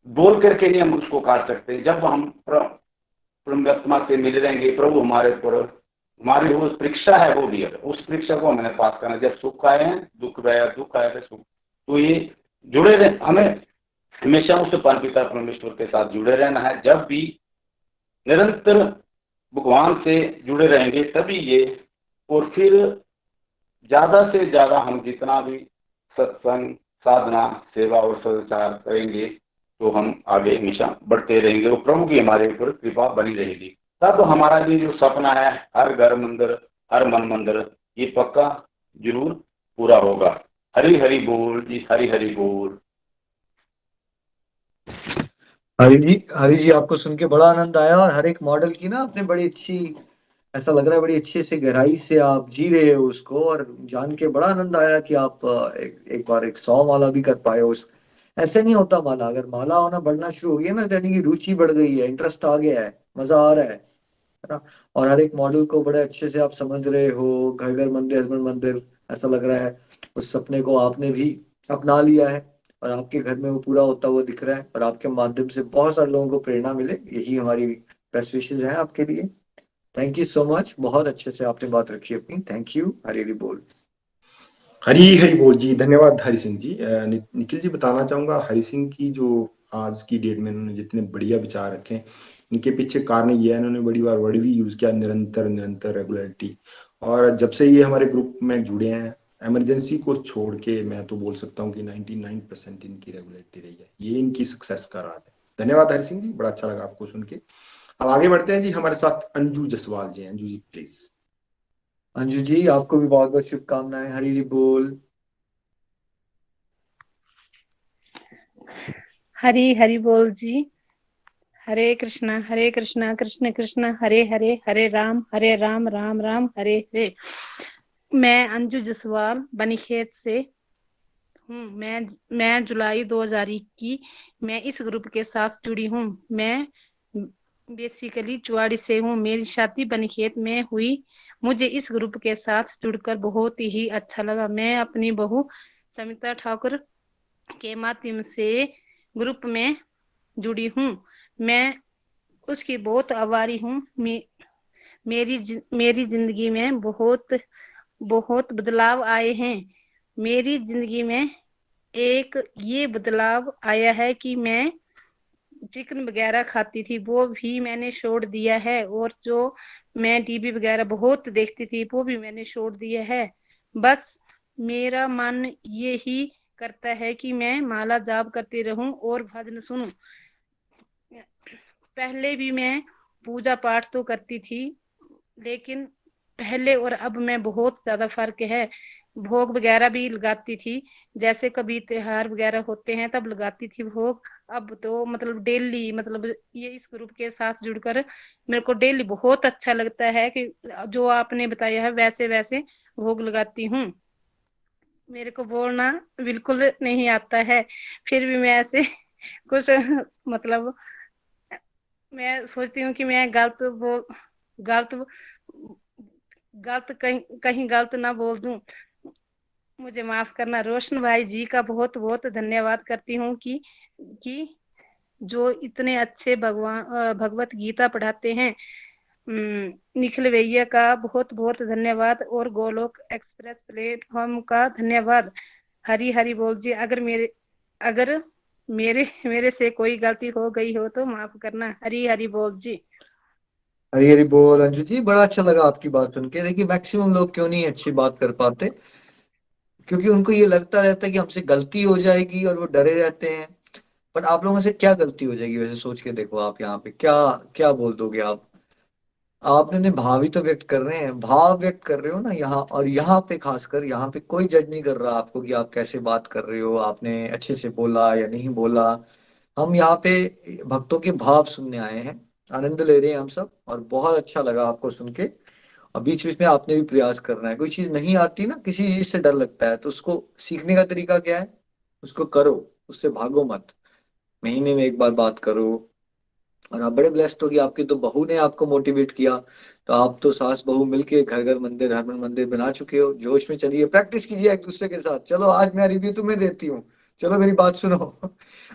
बोल करके नहीं हम उसको काट सकते। जब हम परमात्मा से मिल रहेंगे, प्रभु हमारे ऊपर हमारी वो परीक्षा है वो भी है, उस परीक्षा को हमें पास करना। जब सुख आए हैं दुख गया, दुख आया तो सुख, तो ये जुड़े रहे, हमें हमेशा उस परमपिता परमेश्वर के साथ जुड़े रहना है। जब भी निरंतर भगवान से जुड़े रहेंगे तभी ये, और फिर ज्यादा से ज्यादा हम जितना भी सत्संग साधना सेवा और सदाचार करेंगे तो हम आगे हमेशा बढ़ते रहेंगे और प्रभु की हमारे ऊपर कृपा बनी रहेगी। तब हमारा ये जो सपना है हर घर मंदिर हर मन मंदिर, ये पक्का जरूर पूरा होगा। हरि हरि बोल जी, हरि हरि बोल। हरि जी आपको सुन के बड़ा आनंद आया, और हर एक मॉडल की ना आपने बड़ी अच्छी, ऐसा लग रहा है बड़ी अच्छे से गहराई से आप जी रहे हो उसको, और जान के बड़ा आनंद आया कि आप एक बार 100 माला भी कर पाए हो। ऐसे नहीं होता माला, अगर माला होना बढ़ना शुरू हो गया ना, यानी कि रुचि बढ़ गई है, इंटरेस्ट आ गया है, मजा आ रहा है ना। और हर एक मॉडल को बड़े अच्छे से आप समझ रहे हो, घर घर मंदिर हर मंदिर, ऐसा लग रहा है उस सपने को आपने भी अपना लिया है और आपके घर में वो पूरा होता हुआ दिख रहा है, और आपके माध्यम से बहुत सारे लोगों को प्रेरणा मिले, यही हमारी बेस्ट विशेष है आपके लिए। थैंक यू सो मच, बहुत अच्छे से आपने बात रखी अपनी। Thank you. हरी हरी बोल। हरी हरी बोल जी, धन्यवाद हरि सिंह जी। निखिल जी बताना चाहूंगा, हरि सिंह की जो आज की डेट में इन्होंने जितने बढ़िया विचार रखे हैं, इनके पीछे कारण ये है, इन्होंने बड़ी बार वर्ड भी यूज किया, निरंतर निरंतर रेगुलरिटी। और जब से ये हमारे ग्रुप में जुड़े हैं, इमरजेंसी को छोड़ के मैं तो बोल सकता हूँ कि 99% इनकी रेगुलरिटी रही है, ये इनकी सक्सेस का राज है। धन्यवाद हरि सिंह जी, बड़ा अच्छा लगा आपको सुन के। अब आगे बढ़ते हैं जी, हमारे साथ अंजू जसवाल जी। अंजू जी प्लीज। अंजू जी आपको भी बहुत बहुत शुभकामनाएं। हरी हरी बोल। हरी हरि बोल जी। हरे कृष्णा कृष्ण कृष्ण हरे हरे, हरे राम राम राम हरे हरे। मैं अंजू जसवाल बनीखेत से हूँ। मैं जुलाई 2021 की मैं इस ग्रुप के साथ जुड़ी हूँ। मैं बेसिकली चुवाड़ी से हूँ। मेरी शादी बनीखेत में हुई। मुझे इस ग्रुप के साथ जुड़कर बहुत ही अच्छा लगा। मैं अपनी बहू समिता ठाकुर के माध्यम से ग्रुप में जुड़ी हूँ। मैं उसकी बहुत आभारी हूँ। मेरी जिंदगी में बहुत बदलाव आए हैं। मेरी जिंदगी में एक ये बदलाव आया है कि मैं चिकन वगैरह खाती थी, वो भी मैंने छोड़ दिया है, और जो मैं टीवी वगैरह बहुत देखती थी वो भी मैंने छोड़ दिया है। बस मेरा मन यही करता है कि मैं माला जाप करती रहूं और भजन सुनूं। पहले भी मैं पूजा पाठ तो करती थी, लेकिन पहले और अब में बहुत ज्यादा फर्क है। भोग वगैरह भी लगाती थी, जैसे कभी त्योहार वगैरह होते हैं तब लगाती थी भोग। अब तो मतलब डेली, मतलब ये इस ग्रुप के साथ जुड़कर मेरे को डेली बहुत अच्छा लगता है कि जो आपने बताया है वैसे वैसे भोग लगाती हूँ। मेरे को बोलना बिल्कुल नहीं आता है, फिर भी मैं ऐसे कुछ मतलब मैं सोचती हूँ कि मैं गलत कहीं गलत ना बोल दूं। मुझे माफ करना। रोशन भाई जी का बहुत बहुत धन्यवाद करती हूँ कि जो इतने अच्छे भगवत गीता पढ़ाते हैं। निखिल भैया का बहुत बहुत धन्यवाद, और गोलोक एक्सप्रेस प्लेटफॉर्म का धन्यवाद। हरी हरी बोल जी। अगर मेरे से कोई गलती हो गई हो तो माफ करना। हरी हरी बोल जी। हरी हरी बोल। अंजू जी बड़ा अच्छा लगा आपकी बात सुन के। देखिए मैक्सिमम लोग क्यों नहीं अच्छी बात कर पाते, क्योंकि उनको ये लगता रहता है कि हमसे गलती हो जाएगी और वो डरे रहते हैं। बट आप लोगों से क्या गलती हो जाएगी वैसे, सोच के देखो आप यहाँ पे क्या क्या बोल दोगे आप। आपने भाव ही तो व्यक्त कर रहे हैं, भाव व्यक्त कर रहे हो ना यहाँ, और यहाँ पे खासकर यहाँ पे कोई जज नहीं कर रहा आपको कि आप कैसे बात कर रहे हो, आपने अच्छे से बोला या नहीं बोला। हम यहाँ पे भक्तों के भाव सुनने आए हैं, आनंद ले रहे हैं हम सब, और बहुत अच्छा लगा आपको सुन के। और बीच बीच में आपने भी प्रयास करना है, कोई चीज नहीं आती ना, किसी चीज से डर लगता है, तो उसको सीखने का तरीका क्या है, उसको करो, उससे भागो मत। महीने में एक बार बात करो। और आप बड़े ब्लेस्ड हो कि आपकी तो बहू ने आपको मोटिवेट किया, तो आप तो सास बहू मिलके घर घर मंदिर हर मंदिर बना चुके हो। जोश में चलिए, प्रैक्टिस कीजिए एक दूसरे के साथ। चलो आज मैं रिव्यू तुम्हें देती हूँ, चलो मेरी बात सुनो।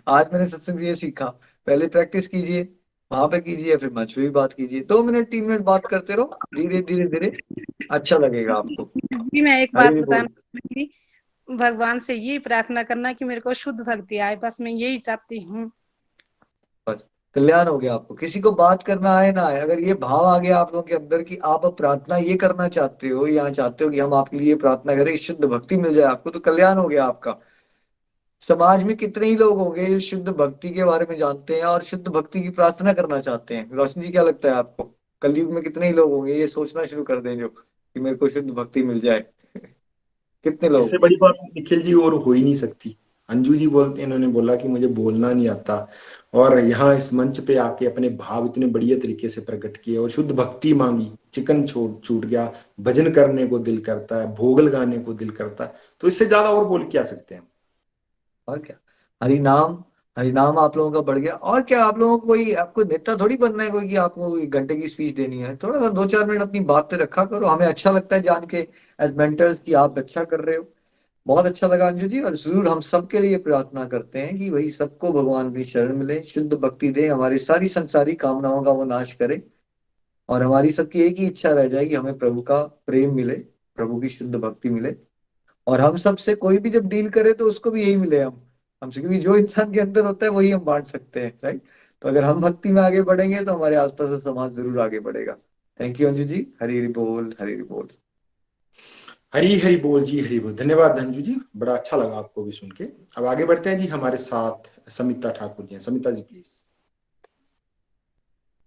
आज मैंने सत्संग से ये सीखा, पहले प्रैक्टिस कीजिए, वहां पे कीजिए, फिर मंच पे भी बात कीजिए, 2 मिनट 3 मिनट बात करते रहो, धीरे धीरे धीरे अच्छा लगेगा आपको। जी मैं एक बात हरी बताना बोल। चाहूंगी, भगवान से यही प्रार्थना करना कि मेरे को शुद्ध भक्ति आए, बस मैं यही चाहती हूँ। बस कल्याण हो गया आपको। किसी को बात करना आए ना आए, अगर ये भाव आ गया आप लोगों के अंदर कि आप अब प्रार्थना ये करना चाहते हो, या चाहते हो कि हम आपके लिए प्रार्थना करें, शुद्ध भक्ति मिल जाए आपको, तो कल्याण हो गया आपका। समाज में कितने ही लोग होंगे जो शुद्ध भक्ति के बारे में जानते हैं और शुद्ध भक्ति की प्रार्थना करना चाहते हैं। रोशन जी क्या लगता है आपको, कलयुग में कितने ही लोग होंगे ये सोचना शुरू कर दें जो कि मेरे को शुद्ध भक्ति मिल जाए? कितने इससे लोग? बड़ी बात निखिल जी और हो ही नहीं सकती। अंजू जी बोलते, इन्होंने बोला कि मुझे बोलना नहीं आता, और यहाँ इस मंच पे आके अपने भाव इतने बढ़िया तरीके से प्रकट किए और शुद्ध भक्ति मांगी। चिकन छूट गया, भजन करने को दिल करता है, भोगल गाने को दिल करता है, तो इससे ज्यादा और बोल क्या सकते हैं। और क्या, हरि नाम, हरि नाम आप लोगों का बढ़ गया। और क्या, आप लोगों को कोई, आपको नेता थोड़ी बनना है कोई कि आपको 1 घंटे की स्पीच देनी है। थोड़ा सा 2-4 मिनट अपनी बात पे रखा करो, हमें अच्छा लगता है जान के एज मेंटर्स कि आप अच्छा कर रहे हो। बहुत अच्छा लगा अंजू जी, और जरूर हम सबके लिए प्रार्थना करते हैं कि वही सबको भगवान की शरण मिले, शुद्ध भक्ति दे, हमारी सारी संसारी कामनाओं का वो नाश करे, और हमारी सबकी एक ही इच्छा रह जाए कि हमें प्रभु का प्रेम मिले, प्रभु की शुद्ध भक्ति मिले। और हम सबसे कोई भी जब डील करे तो उसको भी यही मिले हम हमसे, क्योंकि जो इंसान के अंदर होता है वही हम बांट सकते हैं, राइट? तो अगर हम भक्ति में आगे बढ़ेंगे तो हमारे आसपास का समाज जरूर आगे बढ़ेगा। थैंक यू अंजू जी, हरी हरी बोल, हरी हरी बोल। हरी हरी बोल जी, हरी बोल। धन्यवाद अंजू जी, बड़ा अच्छा लगा आपको भी सुन के। अब आगे बढ़ते हैं जी, हमारे साथ समिता ठाकुर जी हैं। समिता जी प्लीज।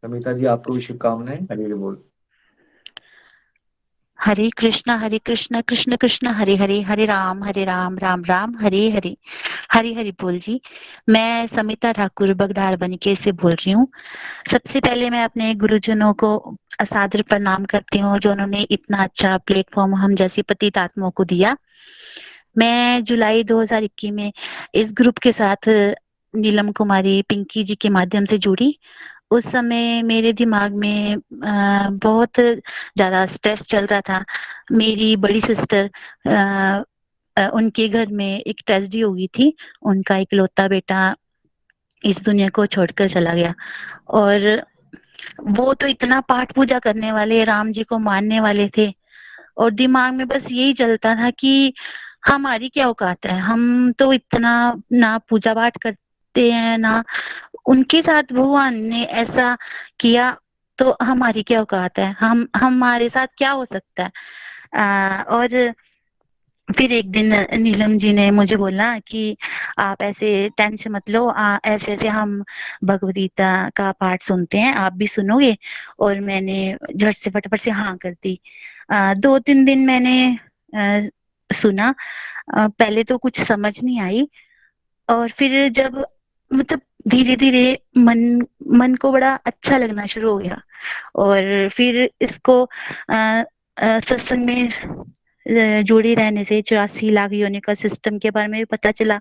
समिता जी आपको भी शुभकामनाएं, हरी हरी बोल। हरे कृष्णा कृष्ण कृष्ण हरे हरे, हरे राम राम राम हरे हरे। हरी हरी बोल जी। मैं समिता ठाकुर बगडाल बनिके से बोल रही हूँ। सबसे पहले मैं अपने गुरुजनों को असादर प्रणाम करती हूँ जो उन्होंने इतना अच्छा प्लेटफॉर्म हम जैसी पतित आत्माओं को दिया। मैं जुलाई 2021 में इस ग्रुप के साथ नीलम कुमारी पिंकी जी के माध्यम से जुड़ी। उस समय मेरे दिमाग में बहुत ज्यादा स्ट्रेस चल रहा था। मेरी बड़ी सिस्टर उनके घर में एक ट्रेजेडी हो गई थी। उनका इकलौता बेटा इस दुनिया को छोड़कर चला गया, और वो तो इतना पाठ पूजा करने वाले, राम जी को मानने वाले थे, और दिमाग में बस यही चलता था कि हमारी क्या औकात है, हम तो इतना ना पूजा पाठ करते हैं, ना उनके साथ भगवान ने ऐसा किया, तो हमारी क्या औकात है, हम हमारे साथ क्या हो सकता है। और फिर एक दिन नीलम जी ने मुझे बोला कि आप ऐसे टेंशन मत लो, ऐसे ऐसे हम भगवद गीता का पाठ सुनते हैं, आप भी सुनोगे। और मैंने झट से फटाफट से हाँ कर दी। 2-3 दिन मैंने सुना। पहले तो कुछ समझ नहीं आई, और फिर जब मतलब धीरे धीरे मन मन को बड़ा अच्छा लगना शुरू हो गया, और फिर इसको सत्संग में जुड़ी रहने से 84 लाख योनि का सिस्टम के बारे में भी पता चला।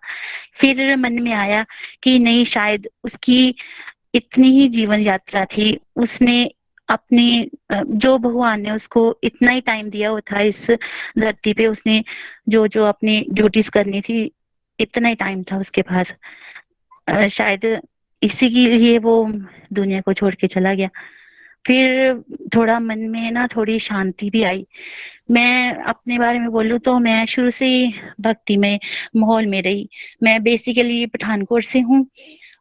फिर मन में आया कि नहीं, शायद उसकी इतनी ही जीवन यात्रा थी, उसने अपनी जो भगवान ने उसको इतना ही टाइम दिया हुआ था इस धरती पे, उसने जो जो अपनी ड्यूटीज करनी थी, इतना ही टाइम था उसके पास। शायद इसी के लिए वो दुनिया को छोड़ के चला गया। फिर थोड़ा मन में ना थोड़ी शांति भी आई। मैं अपने बारे में बोलूं तो मैं शुरू से ही भक्ति में माहौल में रही। मैं बेसिकली पठानकोट से हूँ,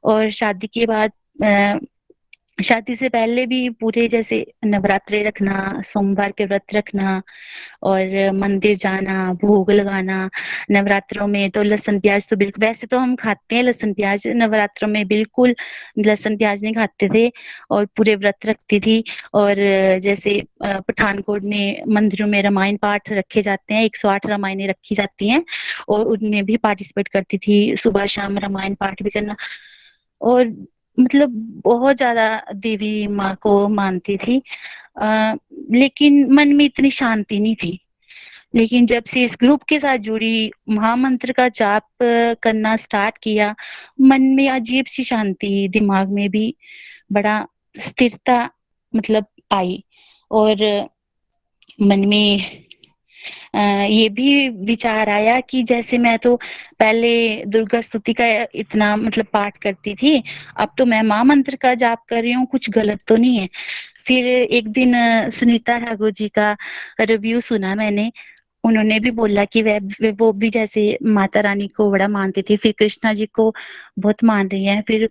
और शादी के बाद शादी से पहले भी पूरे जैसे नवरात्रे रखना, सोमवार के व्रत रखना और मंदिर जाना, भोग लगाना। नवरात्रों में तो लहसुन प्याज तो बिल्कुल, वैसे तो हम खाते हैं लहसुन प्याज, नवरात्रों में बिल्कुल लहसुन प्याज नहीं खाते थे और पूरे व्रत रखती थी। और जैसे पठानकोट में मंदिरों में रामायण पाठ रखे जाते हैं, 108 रामायणें रखी जाती हैं और उनमें भी पार्टिसिपेट करती थी, सुबह शाम रामायण पाठ भी करना। और मतलब बहुत ज्यादा देवी माँ को मानती थी। लेकिन मन में इतनी शांति नहीं थी। लेकिन जब से इस ग्रुप के साथ जुड़ी, महामंत्र का जाप करना स्टार्ट किया, मन में अजीब सी शांति, दिमाग में भी बड़ा स्थिरता मतलब आई। और मन में ये भी विचार आया कि जैसे मैं तो पहले दुर्गा स्तुति का इतना मतलब पाठ करती थी, अब तो मैं माँ मंत्र का जाप कर रही हूँ, कुछ गलत तो नहीं है। फिर एक दिन सुनीता ठाकुर जी का रिव्यू सुना मैंने, उन्होंने भी बोला कि वो भी जैसे माता रानी को बड़ा मानती थी, फिर कृष्णा जी को बहुत मान रही है। फिर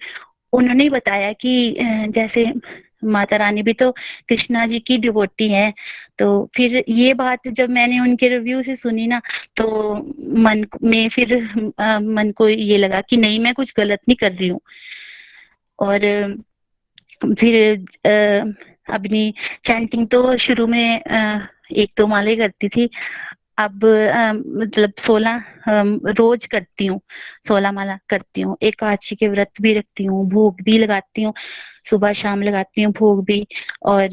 उन्होंने बताया कि जैसे माता रानी भी तो कृष्णा जी की डिवोटी है। तो फिर ये बात जब मैंने उनके रिव्यू से सुनी ना, तो मन में फिर मन को ये लगा कि नहीं, मैं कुछ गलत नहीं कर रही हूँ। और फिर अपनी चैंटिंग तो शुरू में 1-2 माले करती थी, अब मतलब 16 रोज करती हूँ, 16 माला करती हूँ। एकादशी के व्रत भी रखती हूँ, भोग भी लगाती हूँ, सुबह शाम लगाती हूँ भोग भी। और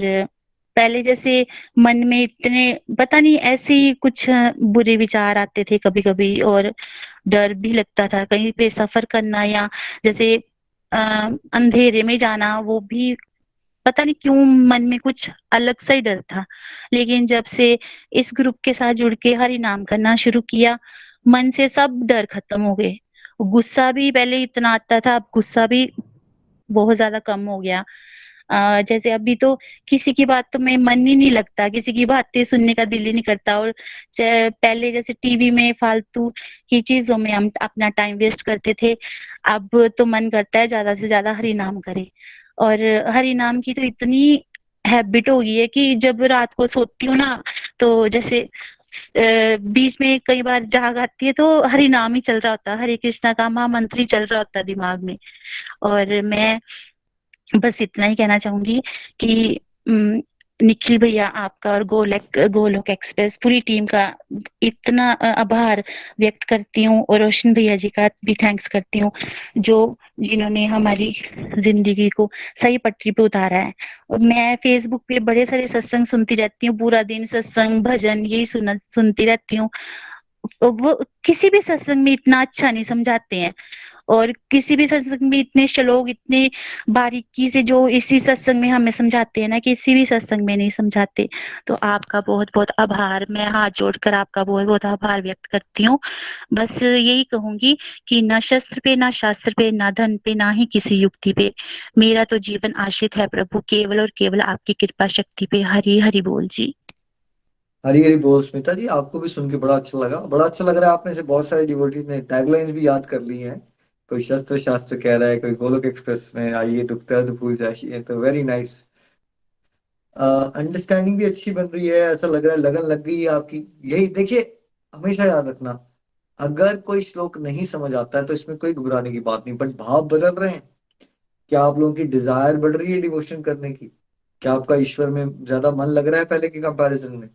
पहले जैसे मन में इतने पता नहीं ऐसे ही कुछ बुरे विचार आते थे कभी कभी, और डर भी लगता था कहीं पे सफर करना, या जैसे अंधेरे में जाना, वो भी पता नहीं क्यों मन में कुछ अलग सा ही डर था। लेकिन जब से इस ग्रुप के साथ जुड़ के हरि नाम करना शुरू किया, मन से सब डर खत्म हो गए। गुस्सा भी पहले इतना आता था, अब गुस्सा भी बहुत ज्यादा कम हो गया। जैसे अभी तो किसी की बात तो में मन ही नहीं लगता, किसी की बातें सुनने का दिल ही नहीं करता। और पहले जैसे टीवी में फालतू की चीजों में हम अपना टाइम वेस्ट करते थे, अब तो मन करता है ज्यादा से ज्यादा हरि नाम करे। और हरि नाम की तो इतनी हैबिट हो गई है कि जब रात को सोती हूँ ना, तो जैसे बीच में कई बार जाग आती है, तो हरि नाम ही चल रहा होता है, हरे कृष्णा का महामंत्र ही चल रहा होता है दिमाग में। और मैं बस इतना ही कहना चाहूंगी कि निखिल भैया आपका और गोलोक एक्सप्रेस पूरी टीम का इतना आभार व्यक्त करती हूँ, और रोशन भैया जी का भी थैंक्स करती हूँ, जिन्होंने हमारी जिंदगी को सही पटरी पे उतारा है। और मैं फेसबुक पे बड़े सारे सत्संग सुनती रहती हूँ, पूरा दिन सत्संग भजन यही सुनती रहती हूँ। वो किसी भी सत्संग में इतना अच्छा नहीं समझाते हैं, और किसी भी सत्संग में इतने श्लोक इतने बारीकी से जो इसी सत्संग में हमें समझाते हैं ना, किसी भी सत्संग में नहीं समझाते। तो आपका बहुत बहुत आभार, मैं हाथ जोड़कर आपका बहुत बहुत आभार व्यक्त करती हूँ। बस यही कहूंगी कि ना शस्त्र पे, ना शास्त्र पे, ना धन पे, ना ही किसी युक्ति पे, मेरा तो जीवन आश्रित है प्रभु केवल और केवल आपकी कृपा शक्ति पे। हरि हरि बोल जी। हरी हरी बोल। स्मिता जी, आपको भी सुन के बड़ा अच्छा लगा, बड़ा अच्छा लग रहा है। आप में से बहुत सारे डिवोटीज ने टैगलाइंस भी याद कर ली हैं। कोई शस्त्र शास्त्र कह रहा है, कोई गोलोक एक्सप्रेस में आइए दुख दर्द भूल जाइए, तो वेरी नाइस। अंडरस्टैंडिंग भी अच्छी बन रही है, ऐसा लग रहा है लगन लग गई है आपकी। यही देखिए, हमेशा याद रखना, अगर कोई श्लोक नहीं समझ आता है तो इसमें कोई घबराने की बात नहीं, बट भाव बदल रहे हैं। क्या आप लोगों की डिजायर बढ़ रही है डिवोशन करने की? क्या आपका ईश्वर में ज्यादा मन लग रहा है पहले के कंपैरिजन में?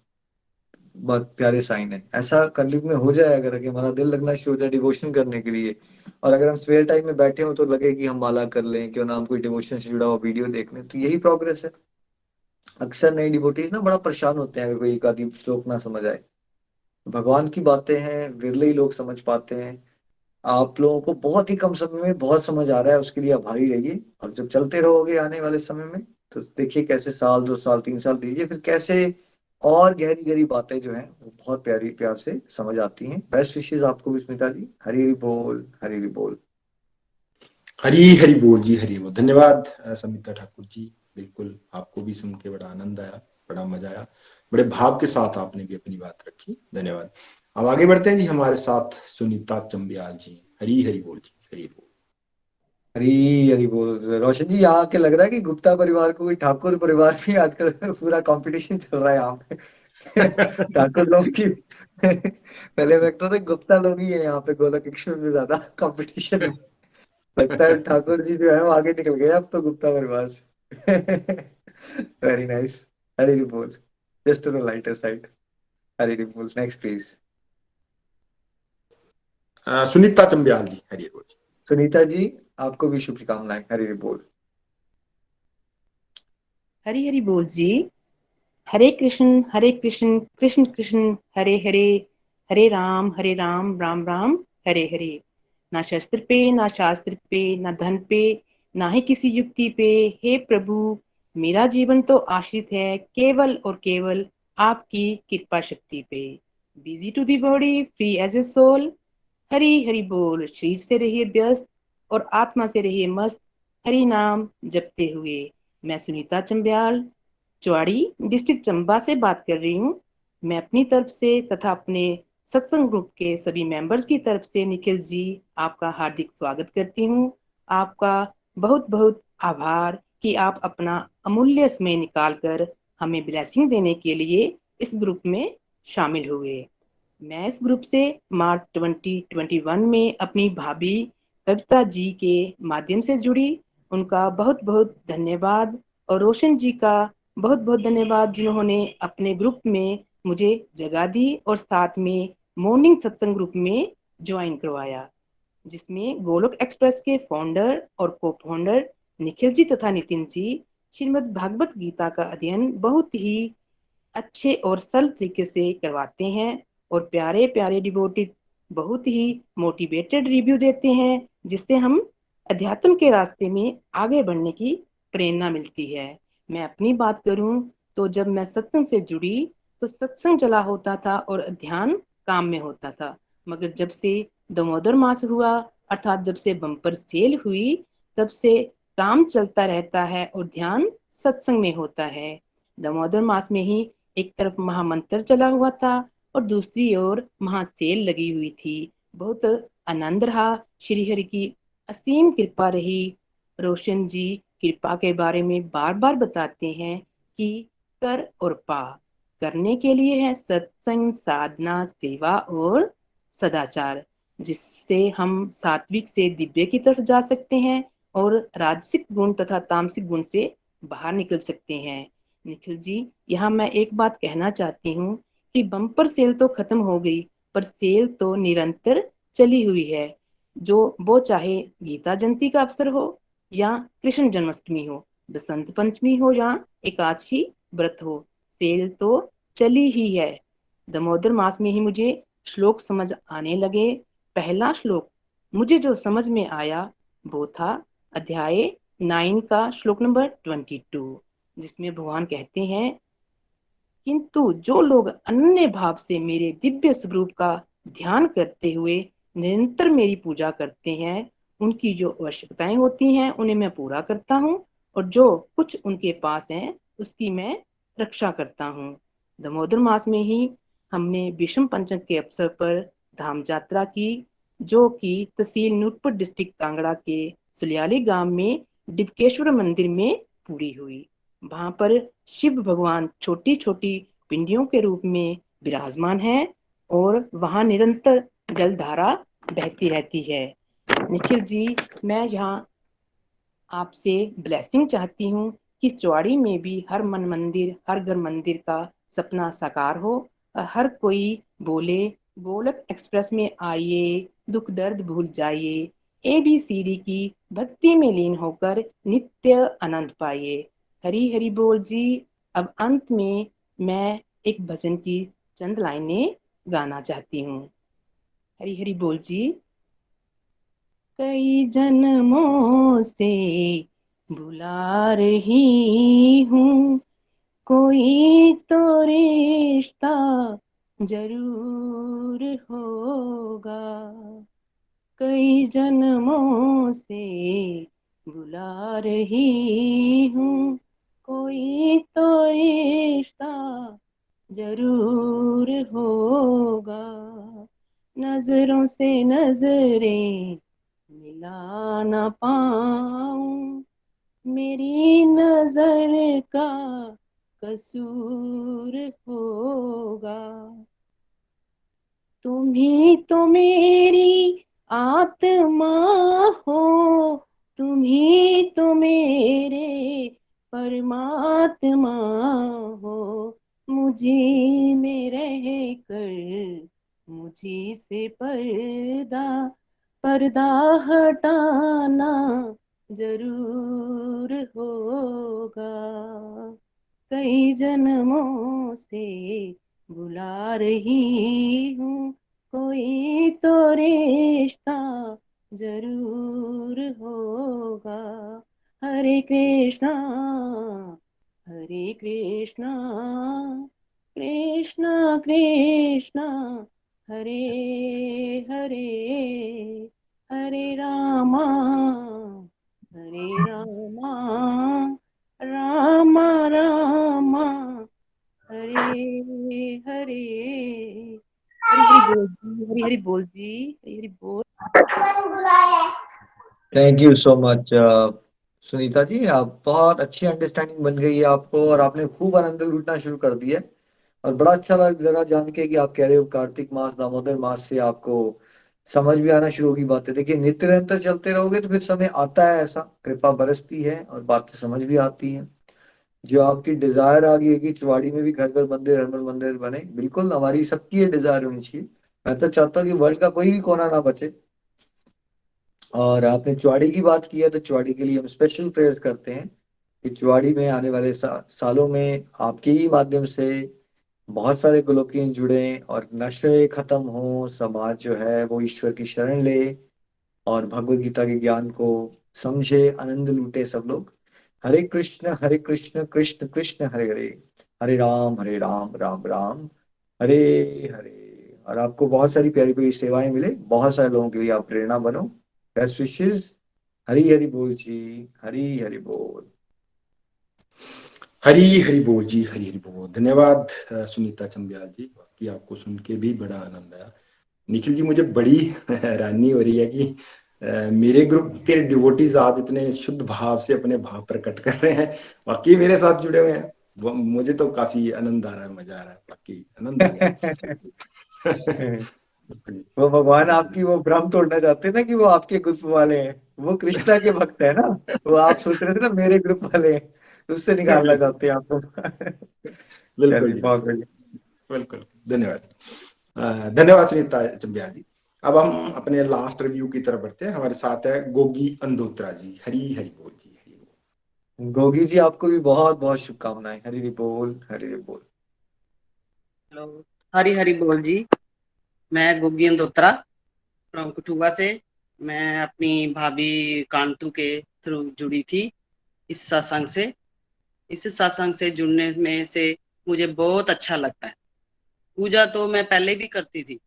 बहुत प्यारे साइन है। ऐसा कलयुग में हो जाए अगर, कि हमारा दिल लगना शुरू हो जाए डिवोशन करने के लिए, और अगर हम स्पेयर टाइम में बैठे हो तो लगे कि हम माला कर लें, क्यों ना हम कोई डिवोशन से जुड़ा हुआ वीडियो देख लें, तो यही प्रोग्रेस है। अक्सर नए डिवोटीज ना बड़ा परेशान होते हैं अगर कोई एक आधी श्लोक ना समझ आए। भगवान की बातें हैं, विरले ही लोग समझ पाते हैं। आप लोगों को बहुत ही कम समय में बहुत समझ आ रहा है, उसके लिए आभारी रहिए। और जब चलते रहोगे आने वाले समय में, तो देखिए कैसे साल 2 साल 3 साल दीजिए, फिर कैसे और गहरी गहरी बातें जो हैं वो बहुत प्यारी प्यार से समझ आती हैं। बेस्ट विशेष आपको भी स्मिता जी। हरी हरी बोल, हरी हरी बोल। हरी हरी बोल जी, हरी बोल। धन्यवाद समिता ठाकुर जी, बिल्कुल आपको भी सुन के बड़ा आनंद आया, बड़ा मजा आया, बड़े भाव के साथ आपने भी अपनी बात रखी, धन्यवाद। अब आगे बढ़ते हैं जी, हमारे साथ सुनीता चंबियाल जी। हरी हरी बोल जी, हरी बोल। हरी हरी बोल। रोशन जी, यहाँ के लग रहा है कि गुप्ता परिवार को कोई ठाकुर परिवार भी आजकल पूरा कंपटीशन चल रहा है यहाँ पे। ठाकुर लोग की पहले लगता था गुप्ता लोग ही है यहाँ पे गोलक एक्सप्रेस में ज्यादा कंपटीशन में। लगता है ठाकुर जी जो है वो आगे निकल गए अब तो गुप्ता परिवार से। Very nice. हरी बोल। Just to the lighter side. Hari बोल। Next please. सुनीता चंबियाल जी, हरी बोल। सुनीता जी, आपको भी शुभकामनाएं। हरी बोल। हरी हरी बोल जी। हरे कृष्ण कृष्ण कृष्ण हरे हरे, हरे राम राम राम हरे हरे। ना शस्त्र पे ना शास्त्र पे ना धन पे ना ही किसी युक्ति पे, हे प्रभु मेरा जीवन तो आश्रित है केवल और केवल आपकी कृपा शक्ति पे। Busy to the body free as a soul. Hari Hari बोल। शरीर से रहिए व्यस्त और आत्मा से रहिए मस्त, हरि नाम जपते हुए। मैं सुनीता चंब्याल चुवाड़ी डिस्ट्रिक्ट चंबा से बात कर रही हूँ। मैं अपनी तरफ से तथा अपने सत्संग ग्रुप के सभी मेंबर्स की तरफ से निखिल जी आपका हार्दिक स्वागत करती हूँ। आपका बहुत बहुत आभार कि आप अपना अमूल्य समय निकालकर हमें ब्लेसिंग देने के लिए इस ग्रुप में शामिल हुए। मैं इस ग्रुप से मार्च 2021 में अपनी भाभी कविता जी के माध्यम से जुड़ी। उनका बहुत बहुत धन्यवाद। और रोशन जी का बहुत बहुत धन्यवाद जिन्होंने अपने ग्रुप में मुझे जगह दी और साथ में मॉर्निंग सत्संग ग्रुप में ज्वाइन करवाया, जिसमें गोलोक एक्सप्रेस के फाउंडर और को फाउंडर निखिल जी तथा नितिन जी श्रीमद् भागवत गीता का अध्ययन बहुत ही अच्छे और सरल तरीके से करवाते हैं और प्यारे प्यारे डिवोटी बहुत ही मोटिवेटेड रिव्यू देते हैं, जिससे हम अध्यात्म के रास्ते में आगे बढ़ने की प्रेरणा मिलती है। मैं अपनी बात करूं तो जब मैं सत्संग से जुड़ी तो सत्संग चला होता था और ध्यान काम में होता था, मगर जब से दामोदर मास हुआ अर्थात जब से बम्पर सेल हुई तब से काम चलता रहता है और ध्यान सत्संग में होता है। दामोदर मास में ही एक तरफ महामंत्र चला हुआ था और दूसरी ओर महासेल लगी हुई थी। बहुत आनंद रहा। श्री हरि की असीम कृपा रही। रोशन जी कृपा के बारे में बार बार बताते हैं कि कर और पा। करने के लिए है सत्संग, साधना, सेवा और सदाचार, जिससे हम सात्विक से दिव्य की तरफ जा सकते हैं और राजसिक गुण तथा तामसिक गुण से बाहर निकल सकते हैं। निखिल जी, यहाँ मैं एक बात कहना चाहती हूँ कि बम्पर सेल तो खत्म हो गई पर सेल तो निरंतर चली हुई है। जो वो चाहे गीता जयंती का अवसर हो या कृष्ण जन्माष्टमी हो, बसंत पंचमी हो या एकादशी व्रत हो, सेल तो चली ही है। दामोदर मास में ही मुझे श्लोक समझ आने लगे। पहला श्लोक मुझे जो समझ में आया वो था अध्याय 9 का श्लोक नंबर 22, जिसमें भगवान कहते हैं, किंतु जो लोग अन्य भाव से मेरे दिव्य स्वरूप का ध्यान करते हुए निरंतर मेरी पूजा करते हैं, उनकी जो आवश्यकताएं होती हैं उन्हें मैं पूरा करता हूँ और जो कुछ उनके पास है उसकी मैं रक्षा करता हूँ। दामोदर मास में ही हमने विषम पंचक के अवसर पर धाम यात्रा की, जो कि तहसील नूरपुर डिस्ट्रिक्ट कांगड़ा के सुलियाली गांव में डिबकेश्वर मंदिर में पूरी हुई। वहां पर शिव भगवान छोटी छोटी पिंडियों के रूप में विराजमान है और वहां निरंतर जलधारा बहती रहती है। निखिल जी, मैं यहाँ आपसे ब्लेसिंग चाहती हूँ कि चौड़ी में भी हर मन मंदिर, हर घर मंदिर का सपना साकार हो। हर कोई बोले गोलक एक्सप्रेस में आइए, दुख दर्द भूल जाइए, ABCD की भक्ति में लीन होकर नित्य आनंद पाइए। हरी हरि बोल जी। अब अंत में मैं एक भजन की चंद लाइनें गाना चाहती हूँ। हरी हरि बोल जी। कई जन्मों से बुला रही हूँ, कोई तो रिश्ता जरूर होगा। कई जन्मों से बुला रही हूँ, कोई तो रिश्ता जरूर होगा। नजरों से नजरें मिला ना पाऊं, मेरी नजर का कसूर होगा। तुम ही तो मेरी आत्मा हो, तुम ही तो मेरे परमात्मा हो, मुझी में रह कर मुझी से पर्दा हटाना जरूर होगा। कई जन्मों से बुला रही हूँ, कोई तो रिश्ता जरूर होगा। हरे कृष्णा हरे कृष्णा, कृष्णा कृष्णा हरे हरे, हरे रामा रामा रामा हरे हरे। हरि हरि बोल जी, हरि हरि बोल जी, हरि हरि बोल। Thank you so much Sunita ji, आप बहुत अच्छी अंडरस्टैंडिंग बन गई है आपको, और आपने खूब आनंद लूटना शुरू कर दिया। और बड़ा अच्छा लगा जान के कि आप कह रहे हो कार्तिक मास दामोदर मास से आपको समझ भी आना शुरू होगी बातें। देखिए नित्य निरंतर चलते रहोगे तो फिर समय आता है, ऐसा कृपा बरसती है और बातें समझ भी आती हैं। जो आपकी डिजायर आ गई है कि चुवाड़ी में भी घर घर मंदिर हर घर मंदिर बने, बिल्कुल हमारी सबकी ये डिजायर होनी चाहिए। मैं तो चाहता हूँ कि वर्ल्ड का कोई भी कोना ना बचे। और आपने चुवाड़ी की बात की है तो चुवाड़ी के लिए हम स्पेशल प्रेयर्स करते हैं कि चुवाड़ी में आने वाले सालों में आपके ही माध्यम से बहुत सारे गोलोकियन जुड़े और नशे खत्म हो, समाज जो है वो ईश्वर की शरण ले और भगवत गीता के ज्ञान को समझे, आनंद लूटे सब लोग। हरे कृष्ण कृष्ण कृष्ण हरे हरे, हरे राम राम राम हरे हरे। और आपको बहुत सारी प्यारी प्यारी सेवाएं मिले, बहुत सारे लोगों के लिए आप प्रेरणा बनो। बेस्ट विशेष। हरी हरि बोल जी, हरी हरि बोल। हरी हरि बोल जी, हरी हरि बोल। धन्यवाद सुनीता चंबियाल जी, कि आपको सुन के भी बड़ा आनंद आया। निखिल जी, मुझे बड़ी हैरानी हो रही है कि मेरे ग्रुप के डिवोटीज आज इतने शुद्ध भाव से अपने भाव प्रकट कर रहे हैं, बाकी मेरे साथ जुड़े हुए हैं। मुझे तो काफी आनंद आ रहा है, मजा आ रहा है, बाकी आनंद आ गया। वो भगवान आपकी वो भ्रम तोड़ना चाहते हैं ना कि वो आपके ग्रुप वाले हैं, वो कृष्णा के भक्त है ना। वो आप सोच रहे थे ना मेरे ग्रुप वाले हैं, उससे निकालना बिल्कुल चाहते हैं आपको। बिल्कुल चलिए जी, बहुत बढ़िया। बिल्कुल। धन्यवाद। धन्यवाद सुनीता चंबियाल जी। अब हम अपने लास्ट रिव्यू की तरफ बढ़ते हैं। हमारे साथ है गोगी अंधोत्रा जी। हरी हरि बोल जी, हरि बोल। गोगी जी आपको भी बहुत बहुत शुभकामनाएं। हरी हरि बोल, हरी हरि बोल। हेलो, हरी हरी बोल जी। मैं गोगी अंधोत्रा फ्रॉम कठुआ से। मैं अपनी भाभी कांतु के थ्रू जुड़ी थी इस सत्संग से। इस सत्संग से जुड़ने में से मुझे बहुत अच्छा लगता है। पूजा तो मैं पहले भी करती थी,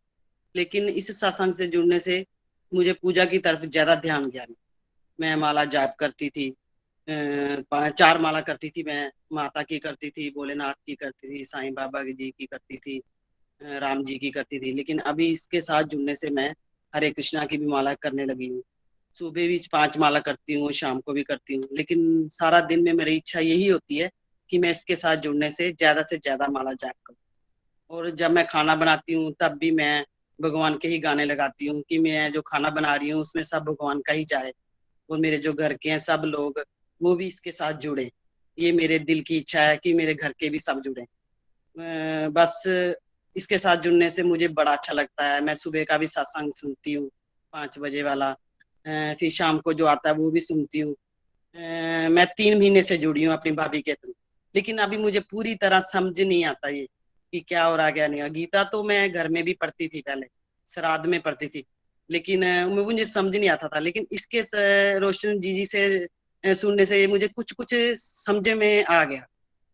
लेकिन इस सत्संग से जुड़ने से मुझे पूजा की तरफ ज्यादा ध्यान गया। मैं माला जाप करती थी, 4 माला करती थी। मैं माता की करती थी, भोलेनाथ की करती थी, साईं बाबा जी की करती थी, राम जी की करती थी। लेकिन अभी इसके साथ जुड़ने से मैं हरे कृष्णा की भी माला करने लगी हूँ। सुबह भी 5 माला करती हूँ, शाम को भी करती हूँ। लेकिन सारा दिन में मेरी इच्छा यही होती है कि मैं इसके साथ जुड़ने से ज्यादा माला जाप करूँ। और जब मैं खाना बनाती हूँ तब भी मैं भगवान के ही गाने लगाती हूँ कि मैं जो खाना बना रही हूँ उसमें सब भगवान का ही जाए, और मेरे जो घर के हैं सब लोग वो भी इसके साथ जुड़े। ये मेरे दिल की इच्छा है कि मेरे घर के भी सब जुड़े। बस इसके साथ जुड़ने से मुझे बड़ा अच्छा लगता है। मैं सुबह का भी सत्संग सुनती हूँ, 5 बजे वाला। फिर शाम को जो आता है वो भी सुनती हूँ। मैं 3 महीने से जुड़ी हूँ अपनी भाभी के थ्रू, लेकिन अभी मुझे पूरी तरह समझ नहीं आता ये कि क्या हो रहा क्या नहीं। गीता तो मैं घर में भी पढ़ती थी, पहले श्राद्ध में पढ़ती थी, लेकिन मुझे समझ नहीं आता था। लेकिन इसके रोशन जी से सुनने से मुझे कुछ कुछ समझ में आ गया।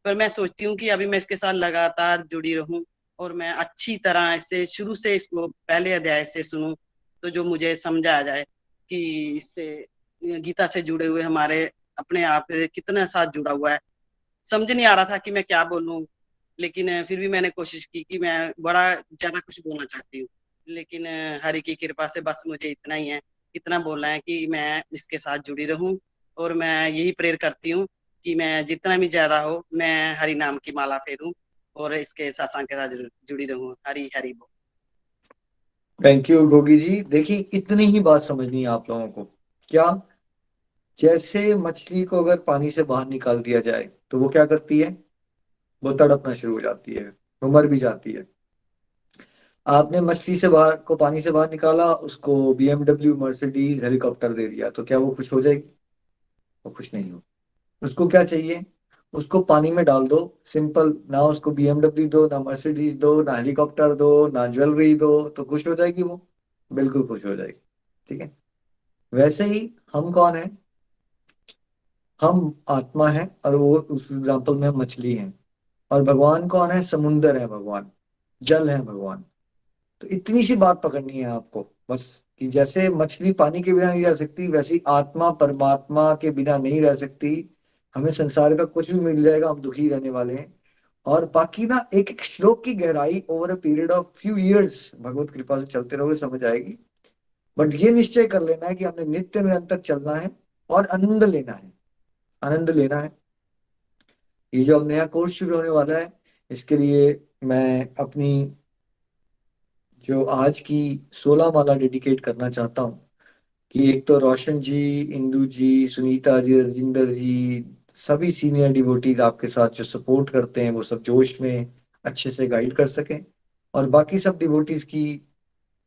पर मैं सोचती हूँ कि अभी मैं इसके साथ लगातार जुड़ी रहूं और मैं अच्छी तरह इससे शुरू से इसको पहले अध्याय से सुनूं, तो जो मुझे समझ आ जाए कि इससे गीता से जुड़े हुए हमारे अपने आप कितना साथ जुड़ा हुआ है। समझ नहीं आ रहा था कि मैं क्या बोलूं, लेकिन फिर भी मैंने कोशिश की कि मैं बड़ा ज्यादा कुछ बोलना चाहती हूँ। लेकिन हरि की कृपा से बस मुझे इतना ही है इतना बोलना है कि मैं इसके साथ जुड़ी रहूं, और मैं यही प्रेयर करती हूँ कि मैं जितना भी ज्यादा हो मैं हरि नाम की माला फेरूं और इसके सत्संग के साथ जुड़ी रहूं। हरि हरि बोल। थैंक यू गोगी जी। देखिए इतनी ही बात समझनी है आप लोगों को। क्या? जैसे मछली को अगर पानी से बाहर निकाल दिया जाए तो वो क्या करती है? वो तड़पना शुरू हो जाती है, वो मर भी जाती है। आपने मछली से बाहर को पानी से बाहर निकाला, उसको बीएमडब्ल्यू मर्सिडीज हेलीकॉप्टर दे दिया, तो क्या वो खुश हो जाएगी? वो खुश नहीं हो। उसको क्या चाहिए? उसको पानी में डाल दो, सिंपल। ना उसको बीएमडब्ल्यू दो, ना मर्सिडीज दो, ना हेलीकॉप्टर दो, ना ज्वेलरी दो, तो खुश हो जाएगी वो? बिल्कुल खुश हो जाएगी। ठीक है। वैसे ही हम कौन है? हम आत्मा है, और वो उस एग्जाम्पल में मछली है। और भगवान कौन है? समुंदर है भगवान, जल है भगवान। तो इतनी सी बात पकड़नी है आपको बस, कि जैसे मछली पानी के बिना नहीं रह सकती, वैसे ही आत्मा परमात्मा के बिना नहीं रह सकती। हमें संसार का कुछ भी मिल जाएगा, हम दुखी रहने वाले हैं। और बाकी ना एक एक श्लोक की गहराई over a period of few years भगवत कृपा से चलते रहोगे, समझ आएगी। बट ये निश्चय कर लेना है कि हमने नित्य निरंतर चलना है और आनंद लेना है, आनंद लेना है। ये जो अब नया कोर्स शुरू होने वाला है, इसके लिए मैं अपनी जो आज की 16 माला डेडिकेट करना चाहता हूँ। कि एक तो रोशन जी, इंदू जी, सुनीता जी, रजिंदर जी, सभी सीनियर डिवोटीज आपके साथ जो सपोर्ट करते हैं, वो सब जोश में अच्छे से गाइड कर सकें। और बाकी सब डिवोटीज की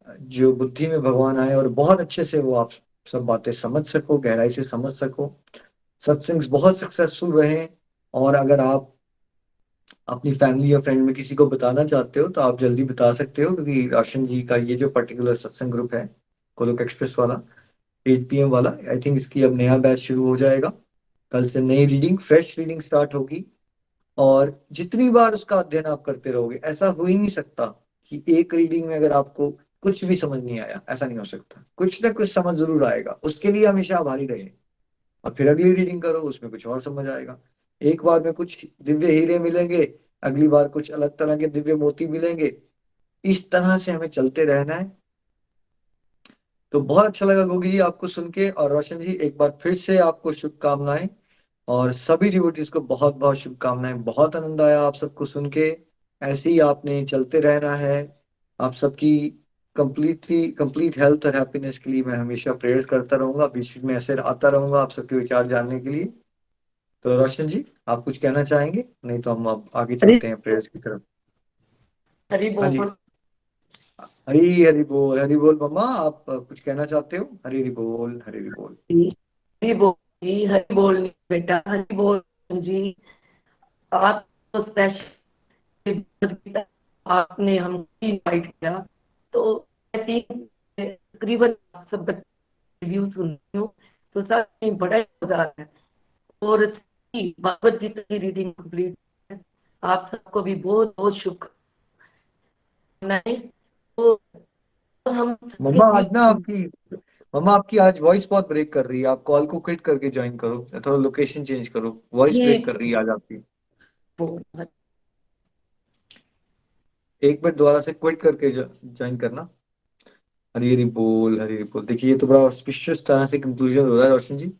जो बुद्धि में भगवान आए और बहुत अच्छे से वो आप सब बातें समझ सको, गहराई से समझ सको, सत्संग बहुत सक्सेसफुल रहे। और अगर आप अपनी फैमिली या फ्रेंड में किसी को बताना चाहते हो तो आप जल्दी बता सकते हो, क्योंकि रोशन जी का ये जो पर्टिकुलर सत्संग ग्रुप है, गोलोक एक्सप्रेस वाला 8 PM वाला, आई थिंक इसकी अब नया बैच शुरू हो जाएगा। कल से नई रीडिंग, फ्रेश रीडिंग स्टार्ट होगी। और जितनी बार उसका अध्ययन आप करते रहोगे, ऐसा हो ही नहीं सकता कि एक रीडिंग में अगर आपको कुछ भी समझ नहीं आया, ऐसा नहीं हो सकता। कुछ ना कुछ समझ जरूर आएगा, उसके लिए हमेशा आभारी रहे। और फिर अगली रीडिंग करो, उसमें कुछ और समझ आएगा। एक बार में कुछ दिव्य हीरे मिलेंगे, अगली बार कुछ अलग तरह के दिव्य मोती मिलेंगे। इस तरह से हमें चलते रहना है। तो बहुत अच्छा लगा गोगी जी आपको सुन के। और रोशन जी, एक बार फिर से आपको शुभकामनाएं, और सभी डिवोटीज को बहुत बहुत शुभकामनाएं। बहुत आनंद आया आप सबको सुन के। ऐसे ही आपने चलते रहना है। आप सबकी कंप्लीट हेल्थ और हैप्पीनेस के लिए मैं हमेशा प्रेयर्स करता रहूंगा, बीच बीच में ऐसे आता रहूंगा आप सबके विचार जानने के लिए। तो रोशन जी, आप कुछ कहना चाहेंगे? नहीं तो हम अब आगे चलते हैं प्रेयर्स की तरफ। हरि हाँ जी। बोल। हरी हरी बोल, हरी बोल। मम्मा, आप कुछ कहना चाहते हो? हरी हरी बोल, हरी हरी बोल। हरि बोल जी, हरि बोल बेटा, हरि बोल जी। आप तो स्पेशल आपने हमको इनवाइट किया, तो आई थिंक तकरीबन आप सब रिव्यू सुन रही हूँ, तो सर में बड़ा ही मजा आ रहा है। और भगवत गीता की रीडिंग कंप्लीट है। आप सबको भी बहुत बहुत शुभकामनाएं। तो हम मम्मा आपकी आज वॉइस बहुत ब्रेक कर रही है। आप कॉल को क्विट करके ज्वाइन करो, या थोड़ा लोकेशन चेंज करो। वॉइस ये ब्रेक कर रही है आज आपकी। एक मिनट, दोबारा से क्विट करके ज्वाइन करना। हरी हरी बोल, हरी हरी बोल। देखिए, ये तो बड़ा ऑस्पिशियस तरह से कंक्लूजन हो रहा है रोशन जी।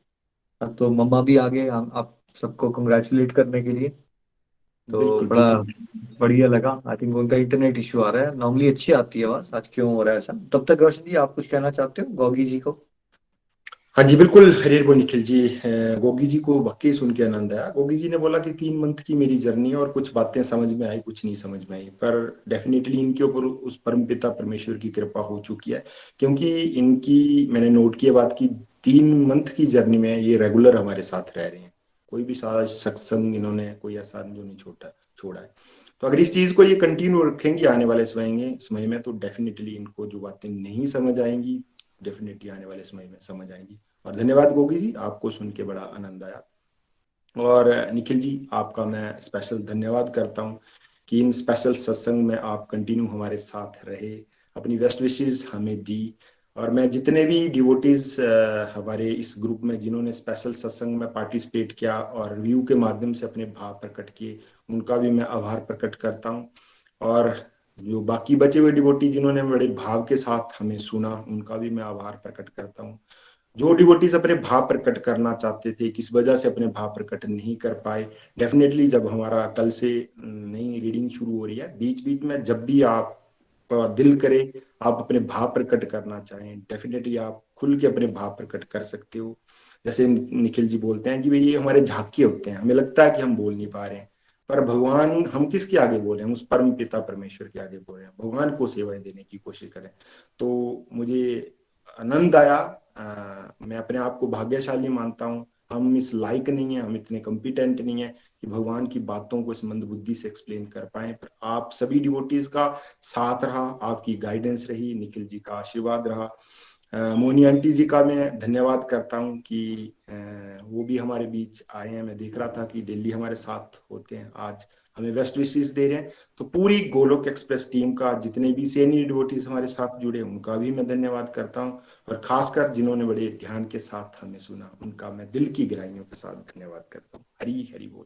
अब तो मम्मा भी आ गए हम आप सबको कंग्रेचुलेट करने के लिए। तो बिल्कुल बड़ा बिल्कुल। बढ़िया लगा। आई थिंक उनका इंटरनेट इशू आ रहा है, नॉर्मली अच्छी आती है आवाज, आज क्यों हो रहा है ऐसा? तब तक रोशन जी, आप कुछ कहना चाहते हो गोगी जी को? हाँ जी बिल्कुल, हरी बोल निखिल जी। गोगी जी को वाकई सुन के आनंद आया। गोगी जी ने बोला कि 3 मंथ की मेरी जर्नी है और कुछ बातें समझ में आई, कुछ नहीं समझ में आई, पर डेफिनेटली इनके ऊपर उस परमपिता परमेश्वर की कृपा हो चुकी है। क्योंकि इनकी मैंने नोट किया बात की, 3 मंथ की जर्नी में ये रेगुलर हमारे साथ रह रहे हैं। कोई भी सत्संग इन्होंने कोई ऐसा जो नहीं छोड़ा है। तो अगर इस चीज को ये कंटिन्यू रखेंगे आने वाले समय में, तो डेफिनेटली इनको जो बातें नहीं समझ आएंगी, डेफिनेटली आने वाले समय में समझ आएंगी। और धन्यवाद गोगी जी, आपको सुन के बड़ा आनंद आया। और निखिल जी, आपका मैं स्पेशल धन्यवाद करता हूँ कि इन स्पेशल सत्संग में आप कंटिन्यू हमारे साथ रहे, अपनी बेस्ट विशेस हमें दी। और मैं जितने भी डिवोटीज हमारे इस ग्रुप में जिन्होंने स्पेशल सत्संग में पार्टिसिपेट किया और रिव्यू के माध्यम से अपने भाव प्रकट किए, उनका भी मैं आभार प्रकट करता हूँ। और जो बाकी बचे हुए डिवोटी जिन्होंने बड़े भाव के साथ हमें सुना, उनका भी मैं आभार प्रकट करता हूँ। जो डिवोटीज अपने भाव प्रकट करना चाहते थे, किस वजह से अपने भाव प्रकट नहीं कर पाए, डेफिनेटली जब हमारा कल से नई रीडिंग शुरू हो रही है, बीच बीच में जब भी आप दिल करे, आप अपने भाव प्रकट करना चाहें, डेफिनेटली आप खुल के अपने भाव प्रकट कर सकते हो। जैसे निखिल जी बोलते हैं कि भाई ये हमारे झांके होते हैं, हमें लगता है कि हम बोल नहीं पा रहे हैं, पर भगवान, हम किसके आगे बोले, हम उस परम पिता परमेश्वर के आगे बोल रहे हैं, भगवान को सेवाएं देने की कोशिश करें। तो मुझे आनंद आया। मैं अपने आप को भाग्यशाली मानता हूँ। हम इस लायक नहीं है, हम इतने कॉम्पिटेंट नहीं है कि भगवान की बातों को इस मंदबुद्धि से एक्सप्लेन कर पाए, पर आप सभी डिवोटीज का साथ रहा, आपकी गाइडेंस रही, निखिल जी का आशीर्वाद रहा। मोनी आंटी जी का मैं धन्यवाद करता हूँ कि वो भी हमारे बीच आए हैं। मैं देख रहा था कि दिल्ली हमारे साथ होते हैं, आज हमें बेस्ट विशेस दे रहे हैं। तो पूरी गोलोक एक्सप्रेस टीम का, जितने भी सीनियर डिवोटीज हमारे साथ जुड़े, उनका भी मैं धन्यवाद करता हूँ, और खासकर जिन्होंने बड़े ध्यान के साथ हमें सुना, उनका मैं दिल की गहराइयों के साथ धन्यवाद करता हूँ। हरी हरी बोल।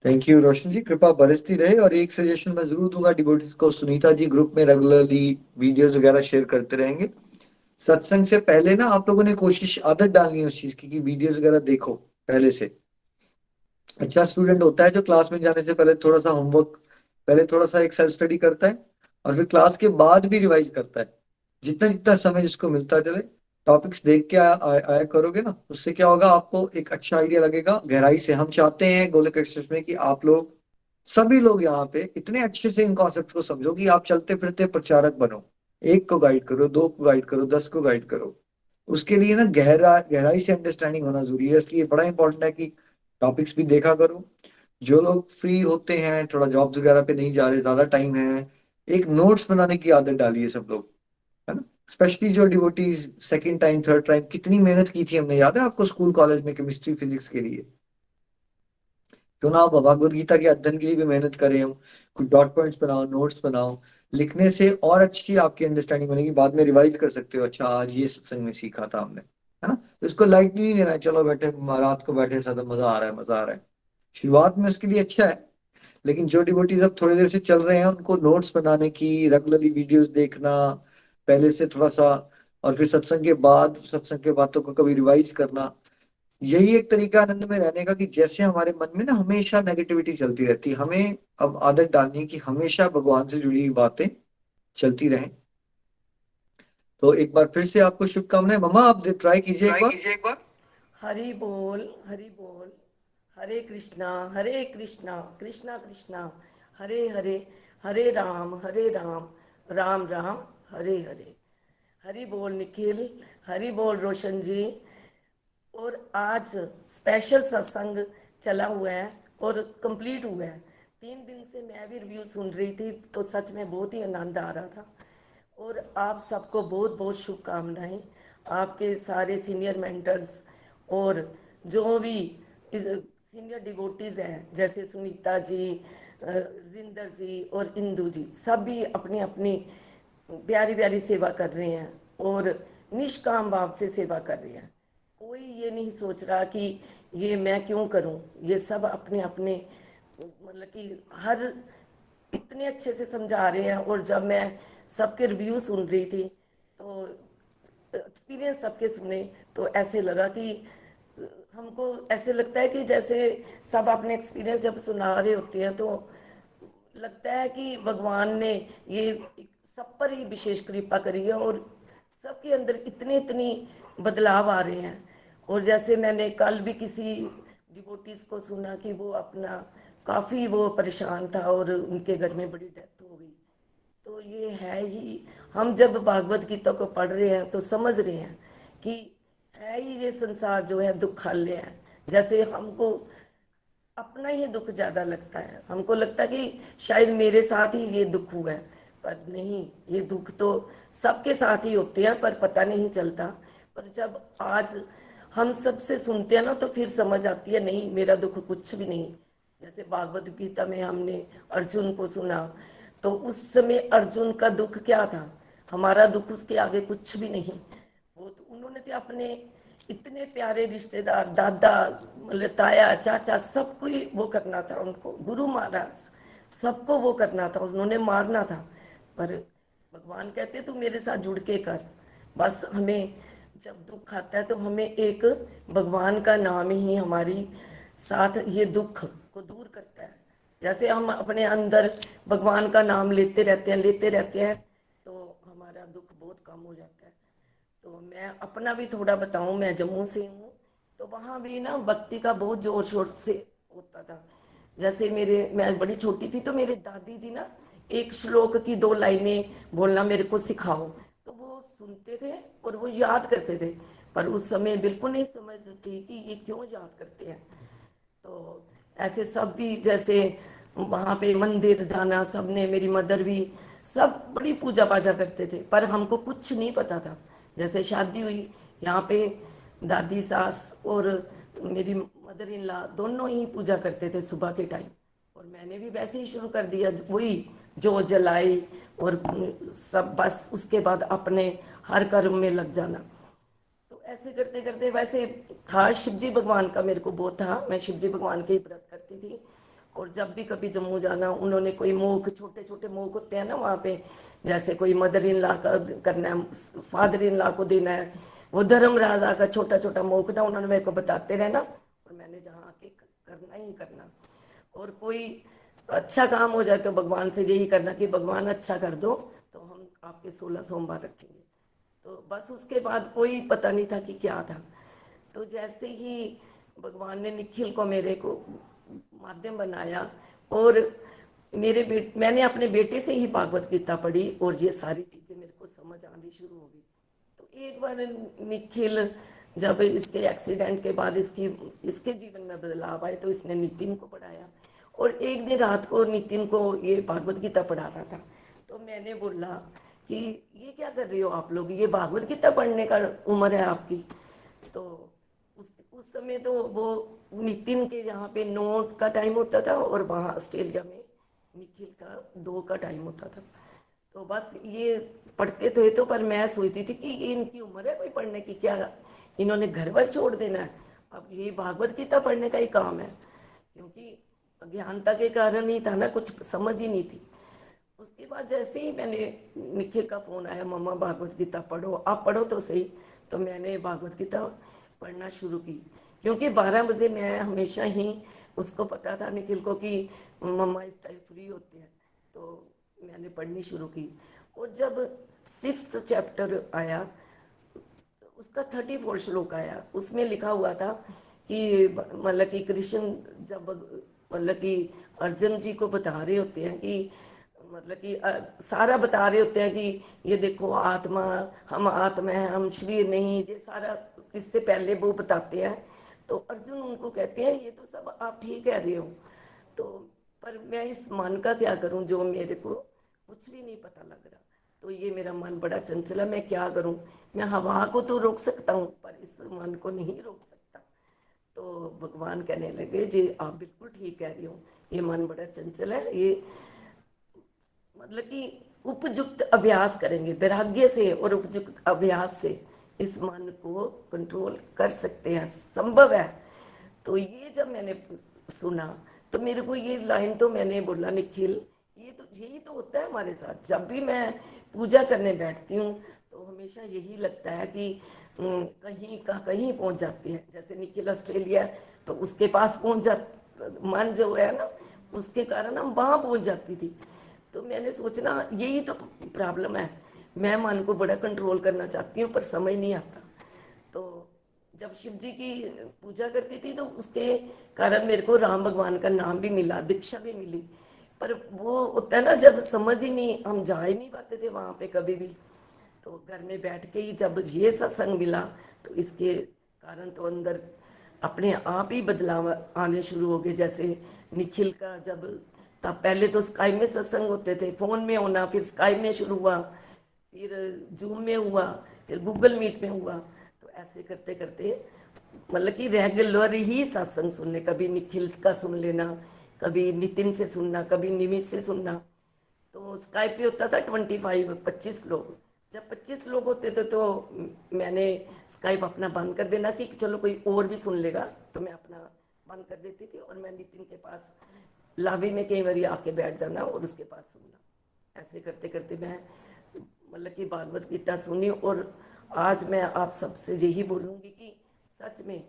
थैंक यू रोशन जी, कृपा बरसती रहे। और एक सजेशन मैं जरूर दूंगा डिवोटीज को, सुनीता जी ग्रुप में रेगुलरली वीडियोस वगैरह शेयर करते रहेंगे। सत्संग से पहले ना आप लोगों ने कोशिश, आदत डालनी है उस चीज की कि वीडियोस वगैरह देखो पहले से। अच्छा स्टूडेंट होता है जो क्लास में जाने से पहले थोड़ा सा होमवर्क, पहले थोड़ा सा एक सेल्फ स्टडी करता है, और फिर क्लास के बाद भी रिवाइज करता है, जितना जितना समय जिसको मिलता चले। टॉपिक्स देख के आया करोगे ना, उससे क्या होगा, आपको एक अच्छा आइडिया लगेगा गहराई से। हम चाहते हैं गोलोक एक्सप्रेस में कि आप लोग, सभी लोग यहाँ पे इतने अच्छे से इन कॉन्सेप्ट को समझो कि आप चलते फिरते प्रचारक बनो। एक को गाइड करो, दो को गाइड करो, 10 को गाइड करो। उसके लिए ना गहराई से अंडरस्टैंडिंग होना जरूरी है, इसलिए बड़ा इंपॉर्टेंट है कि टॉपिक्स भी देखा करो। जो लोग फ्री होते हैं, थोड़ा जॉब्स वगैरह पे नहीं जा रहे, ज्यादा टाइम है, एक नोट्स बनाने की आदत डालिए सब लोग, है ना। स्पेशली जो devotees second time third time, कितनी मेहनत की थी हमने, याद है आपको स्कूल कॉलेज में केमिस्ट्री फिजिक्स के लिए। क्यों ना आप भगवद गीता के अध्ययन के लिए भी मेहनत करें, हम कुछ डॉट पॉइंट्स बनाओ, नोट्स बनाओ। लिखने से और अच्छी आपकी अंडरस्टैंडिंग बनेगी, बाद में रिवाइज कर सकते हो, अच्छा आज ये सत्संग में सीखा था हमने, है ना। तो इसको लाइटली नहीं लेना है, चलो बैठे रात को बैठे साथ मजा आ रहा है, मजा आ रहा है। शुरुआत में उसके लिए अच्छा है, लेकिन जो डिवोटीज अब थोड़ी देर से चल रहे हैं, उनको नोट्स बनाने की, रेगुलरली वीडियोस देखना पहले से थोड़ा सा, और फिर सत्संग के बाद सत्संग के बातों को कभी रिवाइज करना, यही एक तरीका आनंद में रहने का। कि जैसे हमारे मन में ना हमेशा नेगेटिविटी चलती रहती है, हमें अब आदत डालनी है कि हमेशा भगवान से जुड़ी हुई बातें चलती रहें। तो एक बार फिर से आपको शुभकामनाएं। मम्मा आप ट्राई कीजिए एक बार। हरि बोल, हरि बोल। हरे कृष्णा कृष्णा कृष्णा हरे हरे, हरे राम राम राम हरे हरे। हरि बोल निखिल, हरि बोल रोशन जी। और आज स्पेशल सत्संग चला हुआ है और कंप्लीट हुआ है। 3 दिन से मैं भी रिव्यू सुन रही थी, तो सच में बहुत ही आनंद आ रहा था। और आप सबको बहुत बहुत शुभकामनाएं, आपके सारे सीनियर मेंटर्स और जो भी सीनियर डिवोटीज़ हैं, जैसे सुनीता जी, जिंदर जी और इंदू जी, सभी अपनी अपनी प्यारी प्यारी सेवा कर रहे हैं और निष्काम भाव से सेवा कर रहे हैं। कोई ये नहीं सोच रहा कि ये मैं क्यों करूं। ये सब अपने अपने मतलब कि हर इतने अच्छे से समझा रहे हैं। और जब मैं सबके रिव्यू सुन रही थी, तो एक्सपीरियंस सबके सुने, तो ऐसे लगा कि हमको ऐसे लगता है कि जैसे सब अपने एक्सपीरियंस जब सुना रहे होते हैं, तो लगता है कि भगवान ने ये सब पर ही विशेष कृपा करी है और सबके अंदर इतनी बदलाव आ रहे हैं। और जैसे मैंने कल भी किसी डिवोटीज को सुना कि वो अपना काफ़ी वो परेशान था और उनके घर में बड़ी डेथ हो गई। तो ये है ही, हम जब भागवत गीता को पढ़ रहे हैं तो समझ रहे हैं कि है ही ये संसार जो है दुखालय है। जैसे हमको अपना ही दुख ज़्यादा लगता है, हमको लगता है कि शायद मेरे साथ ही ये दुख हुआ है, पर नहीं, ये दुख तो सबके साथ ही होते हैं, पर पता नहीं चलता। पर जब आज हम सबसे सुनते हैं ना, तो फिर समझ आती है नहीं, मेरा दुख कुछ भी नहीं। जैसे भागवत गीता में हमने अर्जुन को सुना, तो उस समय अर्जुन का दुख क्या था, हमारा दुख उसके आगे कुछ भी नहीं। वो तो उन्होंने तो अपने इतने प्यारे रिश्तेदार, दादा मतलब ताया चाचा, सबको ही वो करना था, उनको गुरु महाराज सबको वो करना था, उन्होंने मारना था। पर भगवान कहते तू मेरे साथ जुड़ के कर। बस हमें जब दुख आता है तो हमें एक भगवान का नाम ही हमारी साथ ये दुख को दूर करता है। जैसे हम अपने अंदर भगवान का नाम लेते रहते हैं तो हमारा दुख बहुत कम हो जाता है। तो मैं अपना भी थोड़ा बताऊं, मैं जम्मू से हूँ, तो वहाँ भी ना भक्ति का बहुत जोर शोर से होता था। जैसे मैं बड़ी छोटी थी तो मेरे दादी जी ना एक श्लोक की 2 लाइनें बोलना मेरे को सिखाओ, तो वो सुनते थे और वो याद करते थे। पर उस समय बिल्कुल नहीं समझती कि ये क्यों याद करते हैं। तो ऐसे सब भी जैसे वहाँ पे मंदिर जाना, सबने, मेरी मदर भी, सब बड़ी पूजा पाजा करते थे, पर हमको कुछ नहीं पता था। जैसे शादी हुई यहाँ पे, दादी सास और मेरी मदर इन लॉ दोनों ही पूजा करते थे सुबह के टाइम, और मैंने भी वैसे ही शुरू कर दिया, वही जो जलाई और सब, बस उसके बाद अपने हर कर्म में लग जाना। तो ऐसे करते करते वैसे था, शिव जी भगवान का मेरे को बहुत था, मैं शिव जी भगवान के ही व्रत करती थी। और जब भी कभी जम्मू जाना, उन्होंने कोई मोख, छोटे छोटे मोख होते हैं ना वहाँ पे, जैसे कोई मदर इन लॉ का करना है, फादर इन लॉ को देना है, वो धर्म राजा का छोटा छोटा मोख ना उन्होंने मेरे को बताते रहना, और मैंने जहाँ आके करना ही करना। और कोई अच्छा काम हो जाए तो भगवान से यही करना कि भगवान अच्छा कर दो, तो हम आपके 16 सोमवार रखेंगे। तो बस उसके बाद कोई पता नहीं था कि क्या था। तो जैसे ही भगवान ने निखिल को मेरे को माध्यम बनाया, और मैंने अपने बेटे से ही भागवत गीता पढ़ी, और ये सारी चीज़ें मेरे को समझ आनी शुरू हो गई। तो एक बार निखिल, जब इसके एक्सीडेंट के बाद इसके जीवन में बदलाव आए, तो इसने नितिन को पढ़ाया, और एक दिन रात को नितिन को ये भागवत गीता पढ़ा रहा था। तो मैंने बोला कि ये क्या कर रही हो आप लोग, ये भागवत गीता पढ़ने का उम्र है आपकी। तो उस समय तो वो नितिन के यहाँ पे 9 का टाइम होता था, और वहाँ ऑस्ट्रेलिया में निखिल का 2 का टाइम होता था। तो बस ये पढ़ते थे, तो पर मैं सोचती थी कि ये इनकी उम्र है कोई पढ़ने की, क्या इन्होंने घर पर छोड़ देना है, अब ये भागवत गीता पढ़ने का ही काम है। क्योंकि अज्ञानता के कारण ही था ना, कुछ समझ ही नहीं थी। उसके बाद जैसे ही मैंने, निखिल का फ़ोन आया, मम्मा भागवत गीता पढ़ो, आप पढ़ो तो सही। तो मैंने भागवत गीता पढ़ना शुरू की, क्योंकि 12 बजे मैं हमेशा ही, उसको पता था निखिल को कि मम्मा इस टाइम फ्री होते हैं, तो मैंने पढ़नी शुरू की। और जब 6th चैप्टर आया, तो उसका 34 श्लोक आया, उसमें लिखा हुआ था कि मतलब कि कृष्ण जब मतलब कि अर्जुन जी को बता रहे होते हैं कि, मतलब कि सारा बता रहे होते हैं कि ये देखो आत्मा, हम आत्मा है, हम शरीर नहीं, ये सारा इससे पहले वो बताते हैं। तो अर्जुन उनको कहते हैं ये तो सब आप ठीक कह रहे हो, तो पर मैं इस मन का क्या करूं जो मेरे को कुछ भी नहीं पता लग रहा। तो ये मेरा मन बड़ा चंचल है, मैं क्या करूं, मैं हवा को तो रोक सकता हूं पर इस मन को नहीं रोक सकता। तो भगवान कहने लगे जी आप बिल्कुल ठीक कह रही हो, ये मन बड़ा चंचल है, ये मतलब कि उपयुक्त अभ्यास करेंगे, वैराग्य से और उपयुक्त अभ्यास से इस मन को कंट्रोल कर सकते हैं, संभव है। तो ये जब मैंने सुना तो मेरे को ये लाइन, तो मैंने बोला निखिल यही तो होता है हमारे साथ। जब भी मैं पूजा करने बैठती हूँ तो हमेशा यही लगता है कि कहीं का कहीं पहुँच जाती है। जैसे निखिल ऑस्ट्रेलिया तो उसके पास पहुँच जा, मन जो है ना उसके कारण हम वहाँ पहुँच जाती थी। तो मैंने सोचना यही तो प्रॉब्लम है, मैं मन को बड़ा कंट्रोल करना चाहती हूँ पर समझ नहीं आता। तो जब शिव जी की पूजा करती थी तो उसके कारण मेरे को राम भगवान का नाम भी मिला, दीक्षा भी मिली। पर वो होता है ना जब समझ ही नहीं, हम जा ही नहीं पाते थे वहाँ पे कभी भी। तो घर में बैठ के ही जब ये सत्संग मिला तो इसके कारण तो अंदर अपने आप ही बदलाव आने शुरू हो गए। जैसे निखिल का जब तब पहले तो स्काई में सत्संग होते थे, फ़ोन में होना, फिर स्काई में शुरू हुआ, फिर जूम में हुआ, फिर गूगल मीट में हुआ। तो ऐसे करते करते मतलब कि रेगुलर ही सत्संग सुनने, कभी निखिल का सुन लेना, कभी नितिन से सुनना, कभी निमिष से सुनना। तो स्काई पे होता था 25 लोग। जब 25 लोग होते थे तो मैंने स्काइप अपना बंद कर देना कि चलो कोई और भी सुन लेगा, तो मैं अपना बंद कर देती थी और मैं नितिन के पास लाभी में कई बार आके बैठ जाना और उसके पास सुनना। ऐसे करते करते मैं मतलब कि भागवत गीता सुनी। और आज मैं आप सबसे यही बोलूँगी कि सच में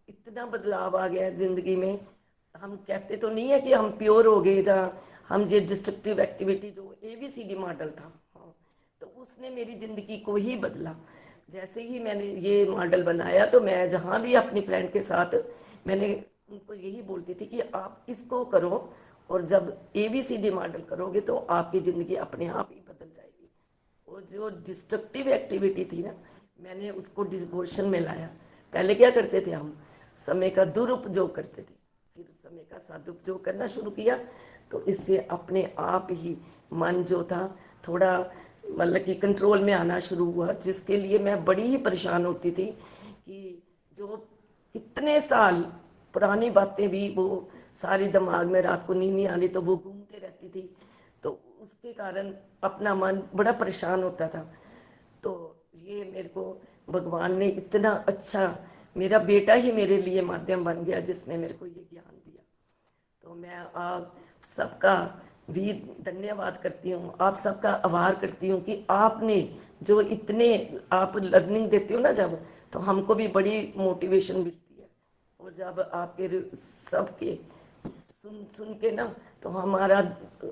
इतना बदलाव आ गया है ज़िंदगी में। हम कहते तो नहीं है कि हम प्योर हो गए, जहाँ हम ये डिस्ट्रक्टिव एक्टिविटी जो ABCD मॉडल था, हाँ, तो उसने मेरी ज़िंदगी को ही बदला। जैसे ही मैंने ये मॉडल बनाया तो मैं जहाँ भी अपनी फ्रेंड के साथ मैंने उनको यही बोलती थी कि आप इसको करो, और जब ABCD मॉडल करोगे तो आपकी ज़िंदगी अपने आप ही बदल जाएगी। और जो डिस्ट्रक्टिव एक्टिविटी थी ना, मैंने उसको डिवोशन में लाया। पहले क्या करते थे हम, समय का दुरुपयोग करते थे, फिर समय का सदुपयोग करना शुरू किया। तो इससे अपने आप ही मन जो था थोड़ा मतलब कि कंट्रोल में आना शुरू हुआ, जिसके लिए मैं बड़ी ही परेशान होती थी कि जो कितने साल पुरानी बातें भी वो सारी दिमाग में, रात को नींद नहीं आनी तो वो घूमते रहती थी। तो उसके कारण अपना मन बड़ा परेशान होता था। तो ये मेरे को भगवान ने इतना अच्छा, मेरा बेटा ही मेरे लिए माध्यम बन गया जिसने मेरे को ये ज्ञान दिया। तो मैं आप सबका भी धन्यवाद करती हूँ, आप सबका आभार करती हूँ कि आपने जो इतने आप लर्निंग देते हो ना जब, तो हमको भी बड़ी मोटिवेशन मिलती है। और जब आपके सबके सुन सुन के ना, तो हमारा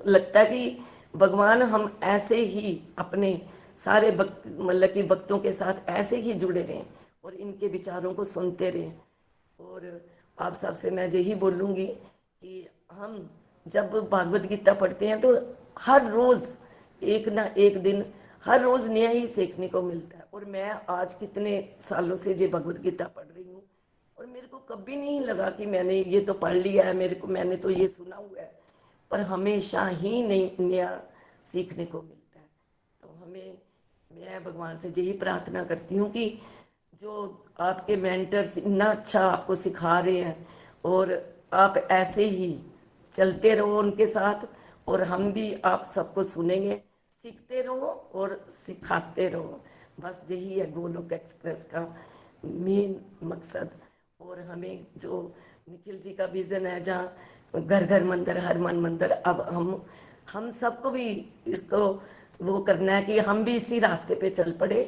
लगता है कि भगवान हम ऐसे ही अपने सारे भक्त मतलब कि भक्तों के साथ ऐसे ही जुड़े रहें और इनके विचारों को सुनते रहें। और आप सबसे मैं यही बोलूँगी कि हम जब भागवत गीता पढ़ते हैं तो हर रोज़ एक ना एक दिन, हर रोज़ नया ही सीखने को मिलता है। और मैं आज कितने सालों से ये भगवत गीता पढ़ रही हूँ, और मेरे को कभी नहीं लगा कि मैंने ये तो पढ़ लिया है, मैंने तो ये सुना हुआ है, पर हमेशा ही नया सीखने को मिलता है। तो मैं भगवान से यही प्रार्थना करती हूँ कि जो आपके मेंटर्स इतना अच्छा आपको सिखा रहे हैं, और आप ऐसे ही चलते रहो उनके साथ, और हम भी आप सबको सुनेंगे, सीखते रहो और सिखाते रहो। बस यही है गोलोक एक्सप्रेस का मेन मकसद। और हमें जो निखिल जी का विज़न है, जहाँ घर घर मंदिर, हर मन मंदिर, अब हम सबको भी इसको वो करना है कि हम भी इसी रास्ते पे चल पड़े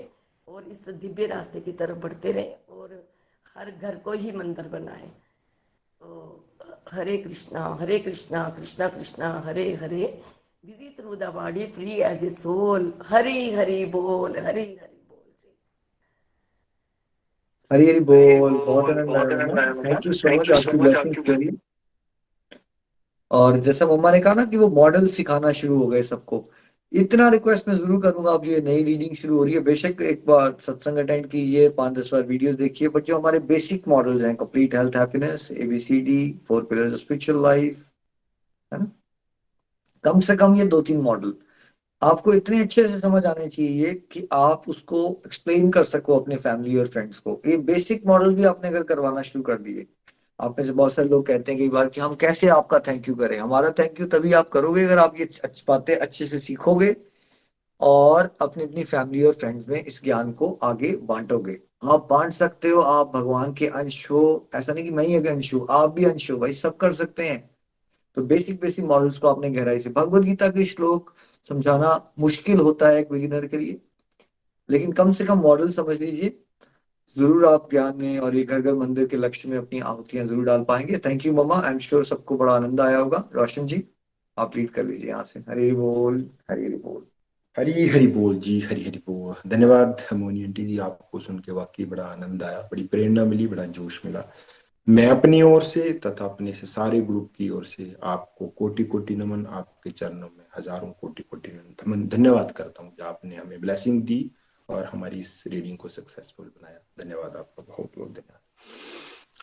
और इस दिव्य रास्ते की तरफ बढ़ते रहे और हर घर को ही मंदिर बनाए। तो Hare Krishna Krishna Krishna Hare Hare, busy through the body, free as a soul. Hari Hari बोल, हरि हरि बोल जी। हरी हरी बोल। बहुत आनंद आया मम्मा, थैंक यू सो मच आपकी ब्लेसिंग के लिए। और जैसा मम्मा ने कहा ना कि वो मॉडल सिखाना शुरू हो गए सबको, इतना रिक्वेस्ट मैं जरूर करूंगा। अब ये नई रीडिंग शुरू हो रही है, बेशक एक बार सत्संग अटेंड कीजिए, 5-10 बार वीडियोस देखिए, बट जो हमारे बेसिक मॉडल्स हैं, complete health happiness, ABCD, 4 pillars of spiritual life, है ना, कम से कम ये 2-3 मॉडल आपको इतने अच्छे से समझ आने चाहिए कि आप उसको एक्सप्लेन कर सको अपने फैमिली और फ्रेंड्स को। ये बेसिक मॉडल भी आपने अगर करवाना शुरू कर दिए, आप में से बहुत सारे लोग कहते हैं कई बार कि हम कैसे आपका थैंक यू करें। हमारा थैंक यू तभी आप करोगे अगर आप ये अच्छी बातें अच्छे से सीखोगे और अपनी अपनी फैमिली और फ्रेंड्स में इस ज्ञान को आगे बांटोगे। आप बांट सकते हो, आप भगवान के अंश हो, ऐसा नहीं कि मैं ही अगर अंश हूँ, आप भी अंश हो भाई, सब कर सकते हैं। तो बेसिक बेसिक मॉडल्स को आपने गहराई से, भगवत गीता के श्लोक समझाना मुश्किल होता है एक बिगिनर के लिए, लेकिन कम से कम मॉडल समझ लीजिए, जरूर आप ज्ञान में और ये घर घर मंदिर के लक्ष्य में अपनी आहुतियां जरूर डाल पाएंगे। Thank you mama, I am sure सबको बड़ा आनंद आया होगा। रोशन जी आप लीड कर लीजिए यहाँ से। हरी बोल, हरी बोल। हरी हरी बोल जी, हरी हरी बोल। धन्यवाद मोनी आंटी जी, आपको सुन के वाकई बड़ा आनंद आया, बड़ी प्रेरणा मिली, बड़ा जोश मिला। मैं अपनी ओर से तथा अपने से सारे ग्रुप की ओर से आपको कोटि कोटि नमन, आपके चरणों में हजारों कोटि कोटि नमन, धन्यवाद करता हूँ कि आपने हमें ब्लेसिंग दी और हमारी इस रीडिंग को सक्सेसफुल बनाया। धन्यवाद आपका, बहुत बहुत धन्यवाद।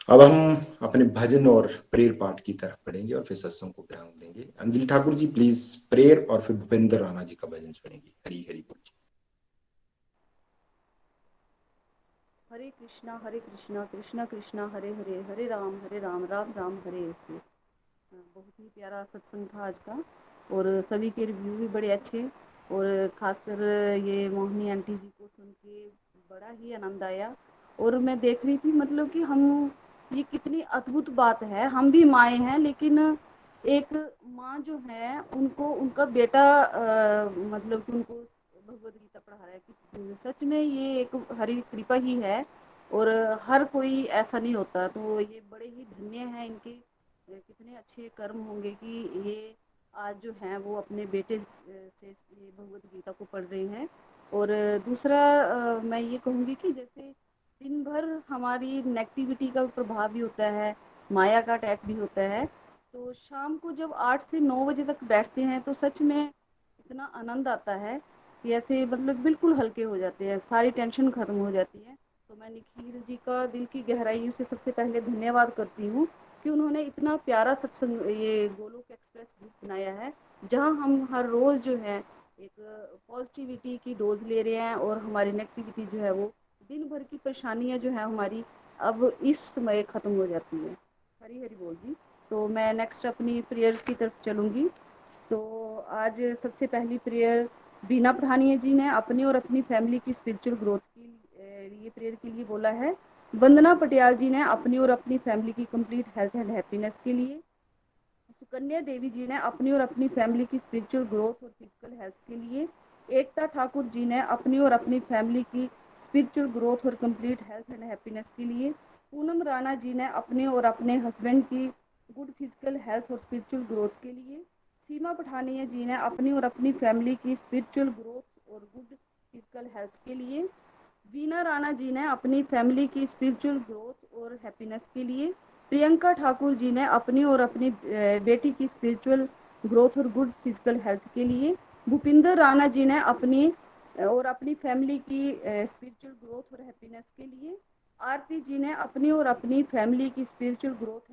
अब हम अपने भजन और प्रेयर पार्ट की तरफ बढ़ेंगे और फिर सत्संग को विराम देंगे। अंजलि ठाकुर जी प्लीज प्रेयर, और फिर भूपेंद्र राणा जी का भजन सुनेंगे। हरी हरी बोल जी। हरे कृष्णा कृष्णा कृष्णा हरे हरे, हरे राम राम राम हरे हरे। बहुत ही प्यारा सत्संग था आज का, और सभी के रिव्यू भी बड़े अच्छे, और खासकर ये मोहिनी आंटी जी को सुन के बड़ा ही आनंद आया। और मैं देख रही थी मतलब कि हम, ये कितनी अद्भुत बात है, हम भी माए हैं लेकिन एक माँ जो है उनको उनका बेटा मतलब कि उनको भगवत गीता पढ़ा रहा है कि सच में ये एक हरि कृपा ही है और हर कोई ऐसा नहीं होता। तो ये बड़े ही धन्य हैं इनके कितने अच्छे कर्म होंगे कि ये आज जो हैं वो अपने बेटे से ये भगवत गीता को पढ़ रहे हैं। और दूसरा मैं ये कहूँगी कि जैसे दिन भर हमारी नेगेटिविटी का प्रभाव भी होता है, माया का अटैक भी होता है, तो शाम को जब 8 से 9 बजे तक बैठते हैं तो सच में इतना आनंद आता है कि ऐसे मतलब बिल्कुल हल्के हो जाते हैं, सारी टेंशन खत्म हो जाती है। तो मैं निखिल जी का दिल की गहराइयों से सबसे पहले धन्यवाद करती हूँ कि उन्होंने इतना प्यारा सत्संग ये गोलोक एक्सप्रेस ग्रुप बनाया है, जहाँ हम हर रोज जो है एक पॉजिटिविटी की डोज ले रहे हैं और हमारी नेगेटिविटी जो है वो दिन भर की परेशानियां जो है हमारी अब इस समय खत्म हो जाती है। हरी हरी बोल जी। तो मैं नेक्स्ट अपनी प्रेयर्स की तरफ चलूंगी। तो आज सबसे पहली प्रेयर बीना पठानिया जी ने अपनी और अपनी फैमिली की स्पिरिचुअल ग्रोथ की लिए प्रेयर के लिए बोला है। वंदना पटियाल जी ने अपनी और अपनी फैमिली की कंप्लीट हेल्थ एंड हैप्पीनेस के लिए। सुकन्या देवी जी ने अपनी और अपनी फैमिली की स्पिरिचुअल ग्रोथ और फिजिकल हेल्थ के लिए। एकता ठाकुर जी ने अपनी और अपनी फैमिली की स्पिरिचुअल ग्रोथ और कंप्लीट हेल्थ एंड हैप्पीनेस के लिए। पूनम राणा जी ने अपने और अपने हस्बैंड की गुड फिजिकल हेल्थ और स्पिरिचुअल ग्रोथ के लिए। सीमा पठानिया जी ने अपनी और अपनी फैमिली की स्पिरिचुअल ग्रोथ और गुड फिजिकल हेल्थ के लिए। वीना राणा जी ने अपनी फैमिली की स्पिरिचुअल ग्रोथ और हैप्पीनेस के लिए। प्रियंका ठाकुर जी ने अपनी और अपनी बेटी की स्पिरिचुअल ग्रोथ और गुड फिजिकल हेल्थ के लिए। भूपिंदर राणा जी ने अपनी और अपनी फैमिली की स्पिरिचुअल ग्रोथ और हैप्पीनेस के लिए। आरती जी ने अपनी और अपनी फैमिली की स्पिरिचुअल ग्रोथ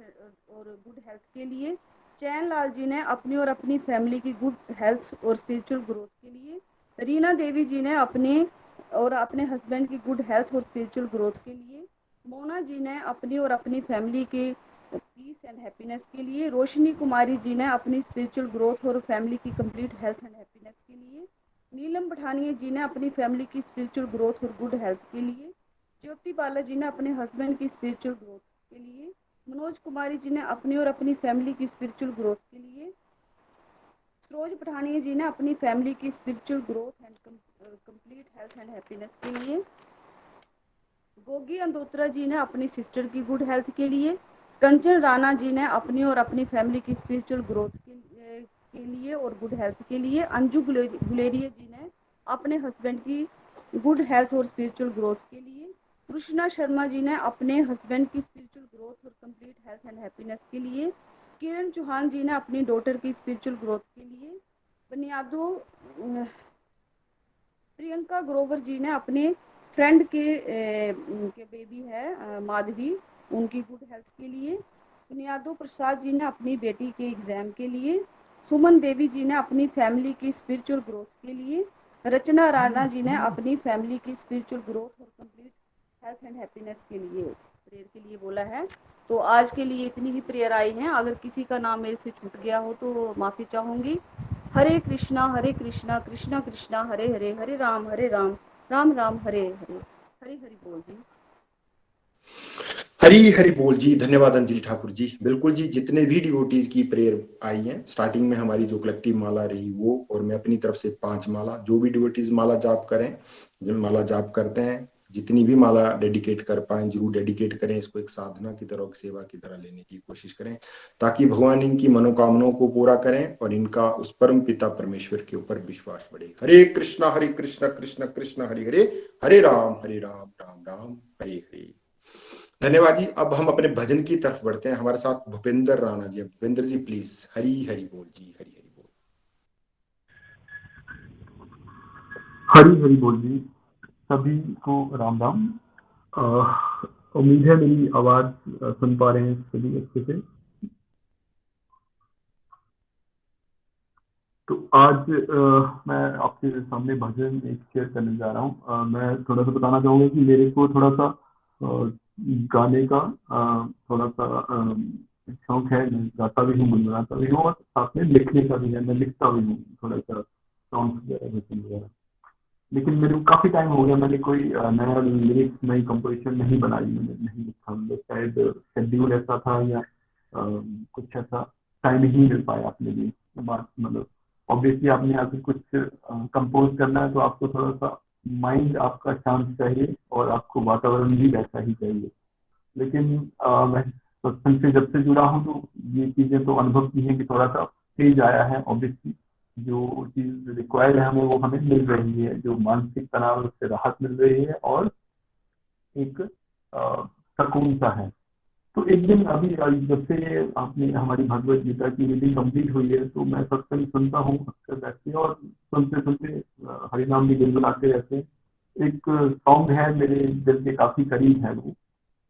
और गुड हेल्थ के लिए। चैन लाल जी ने अपनी और अपनी फैमिली की गुड हेल्थ और स्पिरिचुअल ग्रोथ के लिए। रीना देवी जी ने अपने और अपने हस्बैंड की गुड हेल्थ और स्पिरिचुअल ग्रोथ के लिए। मोना जी ने अपनी और अपनी फैमिली के पीस एंड हैप्पीनेस के लिए। रोशनी कुमारी जी ने अपनी स्पिरिचुअल ग्रोथ और फैमिली की कंप्लीट हेल्थ एंड हैप्पीनेस के लिए। नीलम पठानिया जी ने अपनी फैमिली की स्पिरिचुअल ग्रोथ और गुड हेल्थ के लिए। ज्योति बाला जी ने अपने हस्बैंड की स्पिरिचुअल ग्रोथ के लिए। मनोज कुमारी जी ने अपनी और अपनी फैमिली की स्पिरिचुअल ग्रोथ के लिए। सरोज पठानिया जी ने अपनी फैमिली की spiritual growth and complete health and happiness के लिए। गोगी अंदोत्रा जी ने अपनी सिस्टर की गुड हेल्थ के लिए। कंचन राणा जी ने अपनी और अपनी फैमिली की स्पिरिचुअल ग्रोथ के लिए और गुड हेल्थ के लिए। अंजू गुलेरिया जी ने अपने हस्बैंड की गुड हेल्थ और स्पिरिचुअल ग्रोथ के लिए। कृष्णा शर्मा जी ने अपने हस्बैंड की स्पिरिचुअल ग्रोथ और कंप्लीट हेल्थ एंड हैप्पीनेस के लिए। किरण चौहान जी ने अपनी डॉटर की स्पिरिचुअल ग्रोथ के लिए। बुनियादो प्रियंका ग्रोवर जी ने अपने फ्रेंड के बेबी है माधवी, उनकी गुड हेल्थ के लिए। बुनियादो प्रसाद जी ने अपनी बेटी के एग्जाम के लिए। सुमन देवी जी ने अपनी फैमिली की स्पिरिचुअल ग्रोथ के लिए। रचना राणा जी ने अपनी फैमिली की स्पिरिचुअल ग्रोथ और कंप्लीट हेल्थ एंड हैप्पीनेस के लिए प्रेयर के लिए बोला है। तो आज के लिए इतनी ही प्रेयर आई हैं। अगर किसी का नाम मेरे से छूट गया हो तो माफी चाहूंगी। हरे कृष्णा कृष्णा कृष्णा हरे हरे, हरे राम राम राम हरे हरे। हरि हरि बोल जी। हरी हरी बोल जी। धन्यवाद अंजलि ठाकुर जी। बिल्कुल जी, जितने भी डिवोटीज की प्रेयर आई हैं, स्टार्टिंग में हमारी जो कलेक्टिव माला रही वो, और मैं अपनी तरफ से 5 माला, जो भी डिवोटीज माला जाप करें, जो माला जाप करते हैं, जितनी भी माला डेडिकेट कर पाए जरूर डेडिकेट करें। इसको एक साधना की तरह, एक सेवा की तरह लेने की कोशिश करें, ताकि भगवान इनकी मनोकामनाओं को पूरा करें और इनका उस परम पिता परमेश्वर के ऊपर विश्वास बढ़े। हरे कृष्णा कृष्ण कृष्ण हरे हरे, हरे राम राम राम हरे हरे। धन्यवाद जी। अब हम अपने भजन की तरफ बढ़ते हैं। हमारे साथ भूपेंद्र राणा जी। भूपेंद्र जी प्लीज। हरी हरी बोल जी। हरी हरी बोल। हरी हरी बोल जी। सभी को राम राम। उम्मीद है मेरी आवाज सुन पा रहे हैं सभी अच्छे से। तो आज मैं आपके सामने भजन एक शेयर करने जा रहा हूँ। मैं थोड़ा सा बताना चाहूंगा कि मेरे को थोड़ा सा गाने का थोड़ा सा शौक है। मैं गाता भी हूँ, गुनगुनाता भी हूँ, और साथ में लिखने का भी है। मैं लिखता भी हूँ थोड़ा सा सॉन्ग वगैरह, भजन वगैरह। लेकिन मेरे को काफी टाइम हो गया, मैंने कोई नया लिरिक्स, नई कंपोजिशन नहीं बनाई, मैंने नहीं लिखा। मतलब शायद शेड्यूल ऐसा था या कुछ ऐसा टाइम नहीं मिल पाया अपने लिए। बात मतलब ऑब्वियसली आपने आके कुछ कंपोज करना है तो आपको थोड़ा सा माइंड आपका शांत चाहिए और आपको वातावरण भी वैसा ही चाहिए। लेकिन मैं सत्संग से जब से जुड़ा हूँ तो ये चीज़ें तो अनुभव की हैं कि थोड़ा सा तेज आया है। ऑब्वियसली जो चीज़ रिक्वायर्ड है हमें वो हमें मिल रही है, जो मानसिक तनाव से राहत मिल रही है और एक सुकून सा है। तो एक दिन अभी जब से आपने हमारी भगवत गीता की रीडिंग कंप्लीट हुई है तो मैं सत्संग सुनता हूँ अक्सर बैठ के, और सुनते सुनते हरिनाम भी गुनगुनाते रहते हैं। एक सॉन्ग है मेरे दिल के काफी करीब है वो,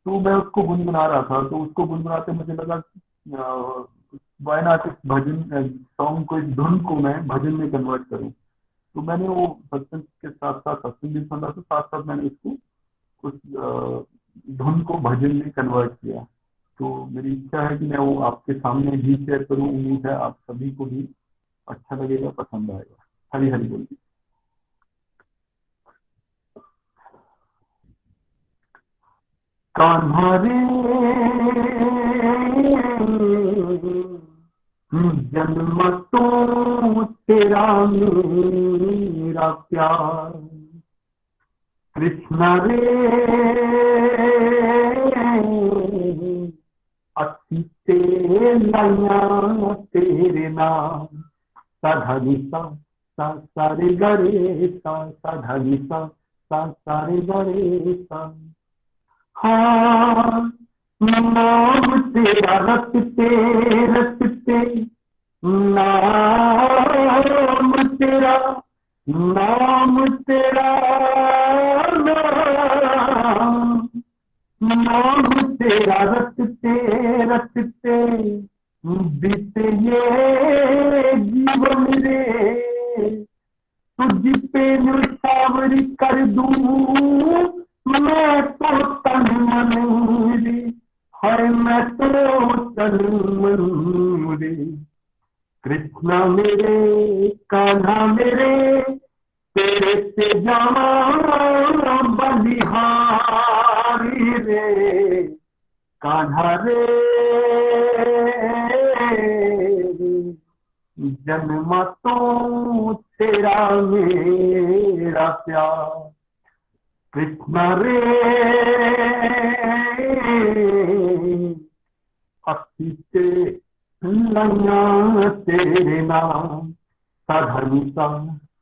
तो मैं उसको गुनगुना रहा था। तो उसको गुनगुनाते मुझे लगा वाई नॉट इस भजन सॉन्ग को, इस धुन को मैं भजन में कन्वर्ट करूँ। तो मैंने वो सत्संग के साथ साथ सत्संग भी सुना, तो साथ साथ मैंने उसको उस धुन को भजन में कन्वर्ट किया। तो मेरी इच्छा है कि मैं वो आपके सामने भी शेयर करूं। उम्मीद है आप सभी को भी अच्छा लगेगा, पसंद आएगा। हरी हरी बोल। कान्हा रे जन्म तो तेरा मेरा प्यार, कृष्ण रे अति नैया तेरे नाम, साधनी सा सारे गरे सा, साधनी सा सारे गरे सा। हाँ नाम तेरा रखते रखते, नाम तेरा नाम तेरा नाम तेरा रखते रखते बीते ये जीवन रे, तुझ पे न्यौछावर कर दूं मैं तो तन मन रे, है मैं तो तन मन रे। कृष्णा मेरे कान्हा मेरे तेरे से जाना बलिहारी रे, कान्हा रे जन्म तो तेरा मेरा प्यार, कृष्ण रे अति नैया तेरे नाम, साधनी सा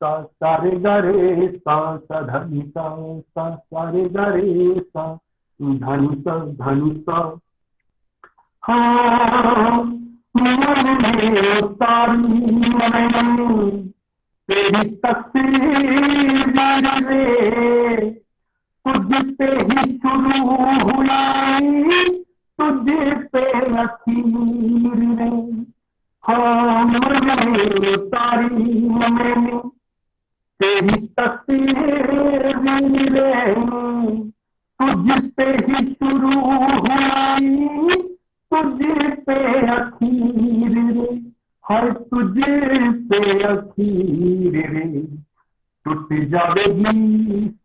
सारे गरे सा, साधनी सा सारे गरे सा, धनी सा। हाँ मन में तारी मन तेरी तस्वीर रे, तुझ पे ही शुरू हुई तुझे पे लकीर रे। हाँ मन में तारी मैंने तेरी तस्वीर रे, तुझ पे ही शुरू हुई तुझे पे अखीर रे, हर तुझे पे अखीर रे। टूट जाएगी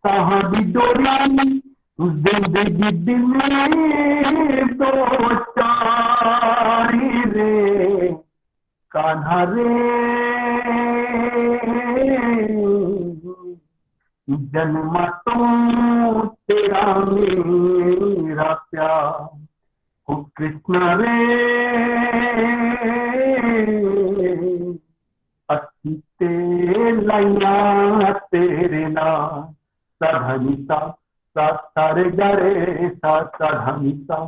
साहबी डोरी जिंदगी दिल में दो चारी रे, कान्हा रे जन्म तो तेरा मेरा प्यार, ओ कृष्ण रे अति लैया तेरे नाम, साधनी सा सारे गरे सा, साधनी सा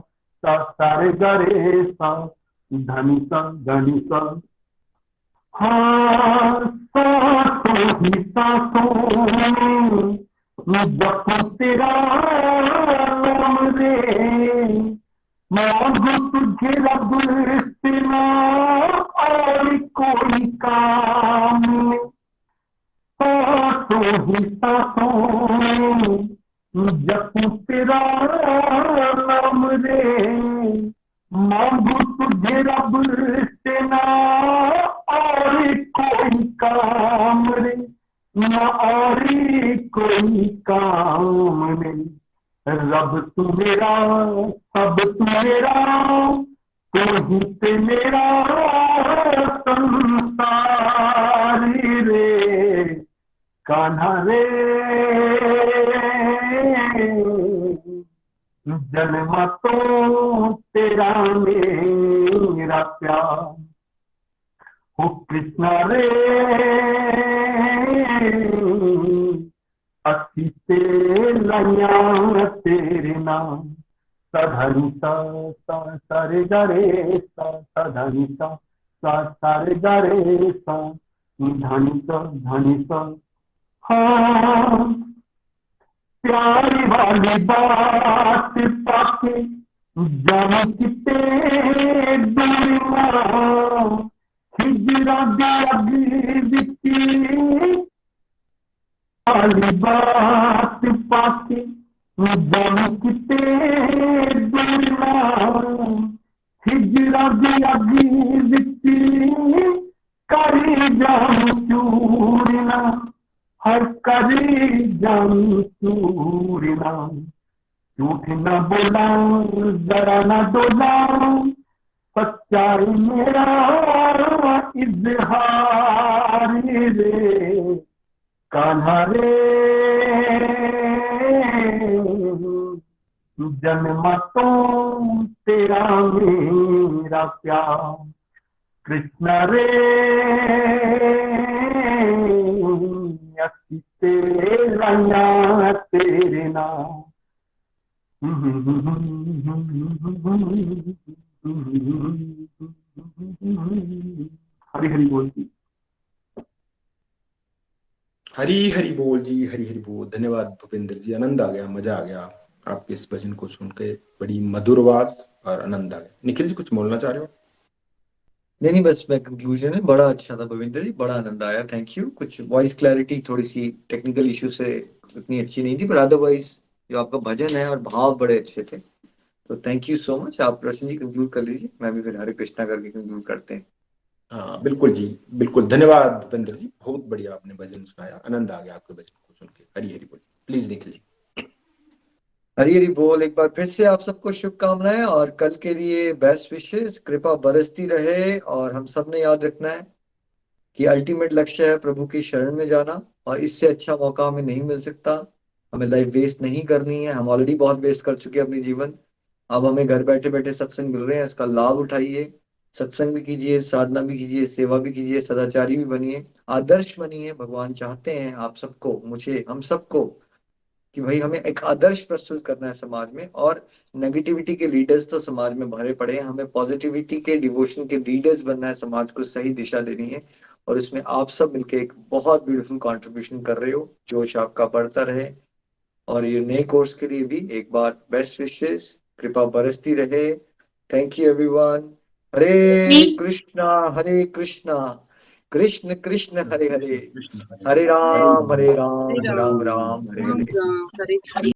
सारे गरे सा, धनी सा। हाँ सांसों ही सांसों में जपूं तेरा नाम रे, मांगू तुझे रब तेरा और कोई काम नहीं। सांसों ही सांसों में जपूं तेरा नाम रे, मांगू तुझे रब तेरा और कोई काम रे, न और कोई काम नहीं। रब तू मेरा सब तू मेरा, तू ते मेरा संसार रे कान्हा रे, जन्मा तो तेरा मेरा प्यार हो कृष्णा रे, असी ते लैया तेरे नाम, सधनी सा सारे गरे सा धनी सा सारे गरे सा धनी सा। हाँ प्यारी वाली बात पाके जान किते दूरिया, हिजरा दी अगी दिती वाली बात पाके जान किते दूरिया, हिजरा दी अगी दिती करी जान चूरिना, हर करी जान चूरिना, झूठ न बोला जरा न डोला, सच्चाई मेरा इजहार रे कान्हा रे, जन्मा तो तेरा मेरा प्यार कृष्ण रे, असी तेरा तेरे नाम। हरि हरि बोल जी, हरी हरी बोल जी, हरी हरी बोल। धन्यवाद भूपेंद्र जी, आनंद आ गया, मजा आ गया आपके इस भजन को सुन के, बड़ी मधुर आवाज और आनंद आ गया। निखिल जी कुछ बोलना चाह रहे हो? नहीं, बस मैं कंक्लूजन है, बड़ा अच्छा था भविंदर जी, बड़ा आनंद आया, थैंक यू। कुछ वॉइस क्लैरिटी थोड़ी सी टेक्निकल इशू से उतनी अच्छी नहीं थी, पर अदरवाइज जो आपका भजन है और भाव बड़े अच्छे थे, तो थैंक यू सो मच। आप रोशन जी कंक्लूड कर लीजिए, मैं भी फिर हरे कृष्णा करके कंक्लूड करते हैं। हाँ बिल्कुल जी, बिल्कुल। धन्यवाद भूपेंद्र जी, बहुत बढ़िया आपने भजन सुनाया, आनंद आ गया आपके भजन को सुन के। हरी हरी बोल। प्लीज निखिल जी। हरी हरी बोल। एक बार फिर से आप सबको शुभकामनाएं और कल के लिए बेस्ट विशेष। कृपा बरसती रहे और हम सब ने याद रखना है कि अल्टीमेट लक्ष्य है प्रभु की शरण में जाना, और इससे अच्छा मौका हमें नहीं मिल सकता। हमें लाइफ वेस्ट नहीं करनी है, हम ऑलरेडी बहुत वेस्ट कर चुके हैं अपनी जीवन। अब हमें घर बैठे बैठे सत्संग मिल रहे हैं, इसका लाभ उठाइए। सत्संग भी कीजिए, साधना भी कीजिए, सेवा भी कीजिए, सदाचारी भी बनिए, आदर्श बनिए। भगवान चाहते हैं आप सबको, मुझे, हम सबको, कि भाई हमें एक आदर्श प्रस्तुत करना है समाज में। और नेगेटिविटी के लीडर्स तो समाज में भरे पड़े हैं, हमें पॉजिटिविटी के, डिवोशन के लीडर्स बनना है, समाज को सही दिशा देनी है। और इसमें आप सब मिलके एक बहुत ब्यूटीफुल कंट्रीब्यूशन कर रहे हो, जोश आपका बढ़ता रहे। और ये नए कोर्स के लिए भी एक बार बेस्ट विशेस, कृपा बरसती रहे। Thank you everyone. Hare Krishna Krishna Krishna Hare Hare, Hare Ram Ram Ram Hare Hare. Hare Hare.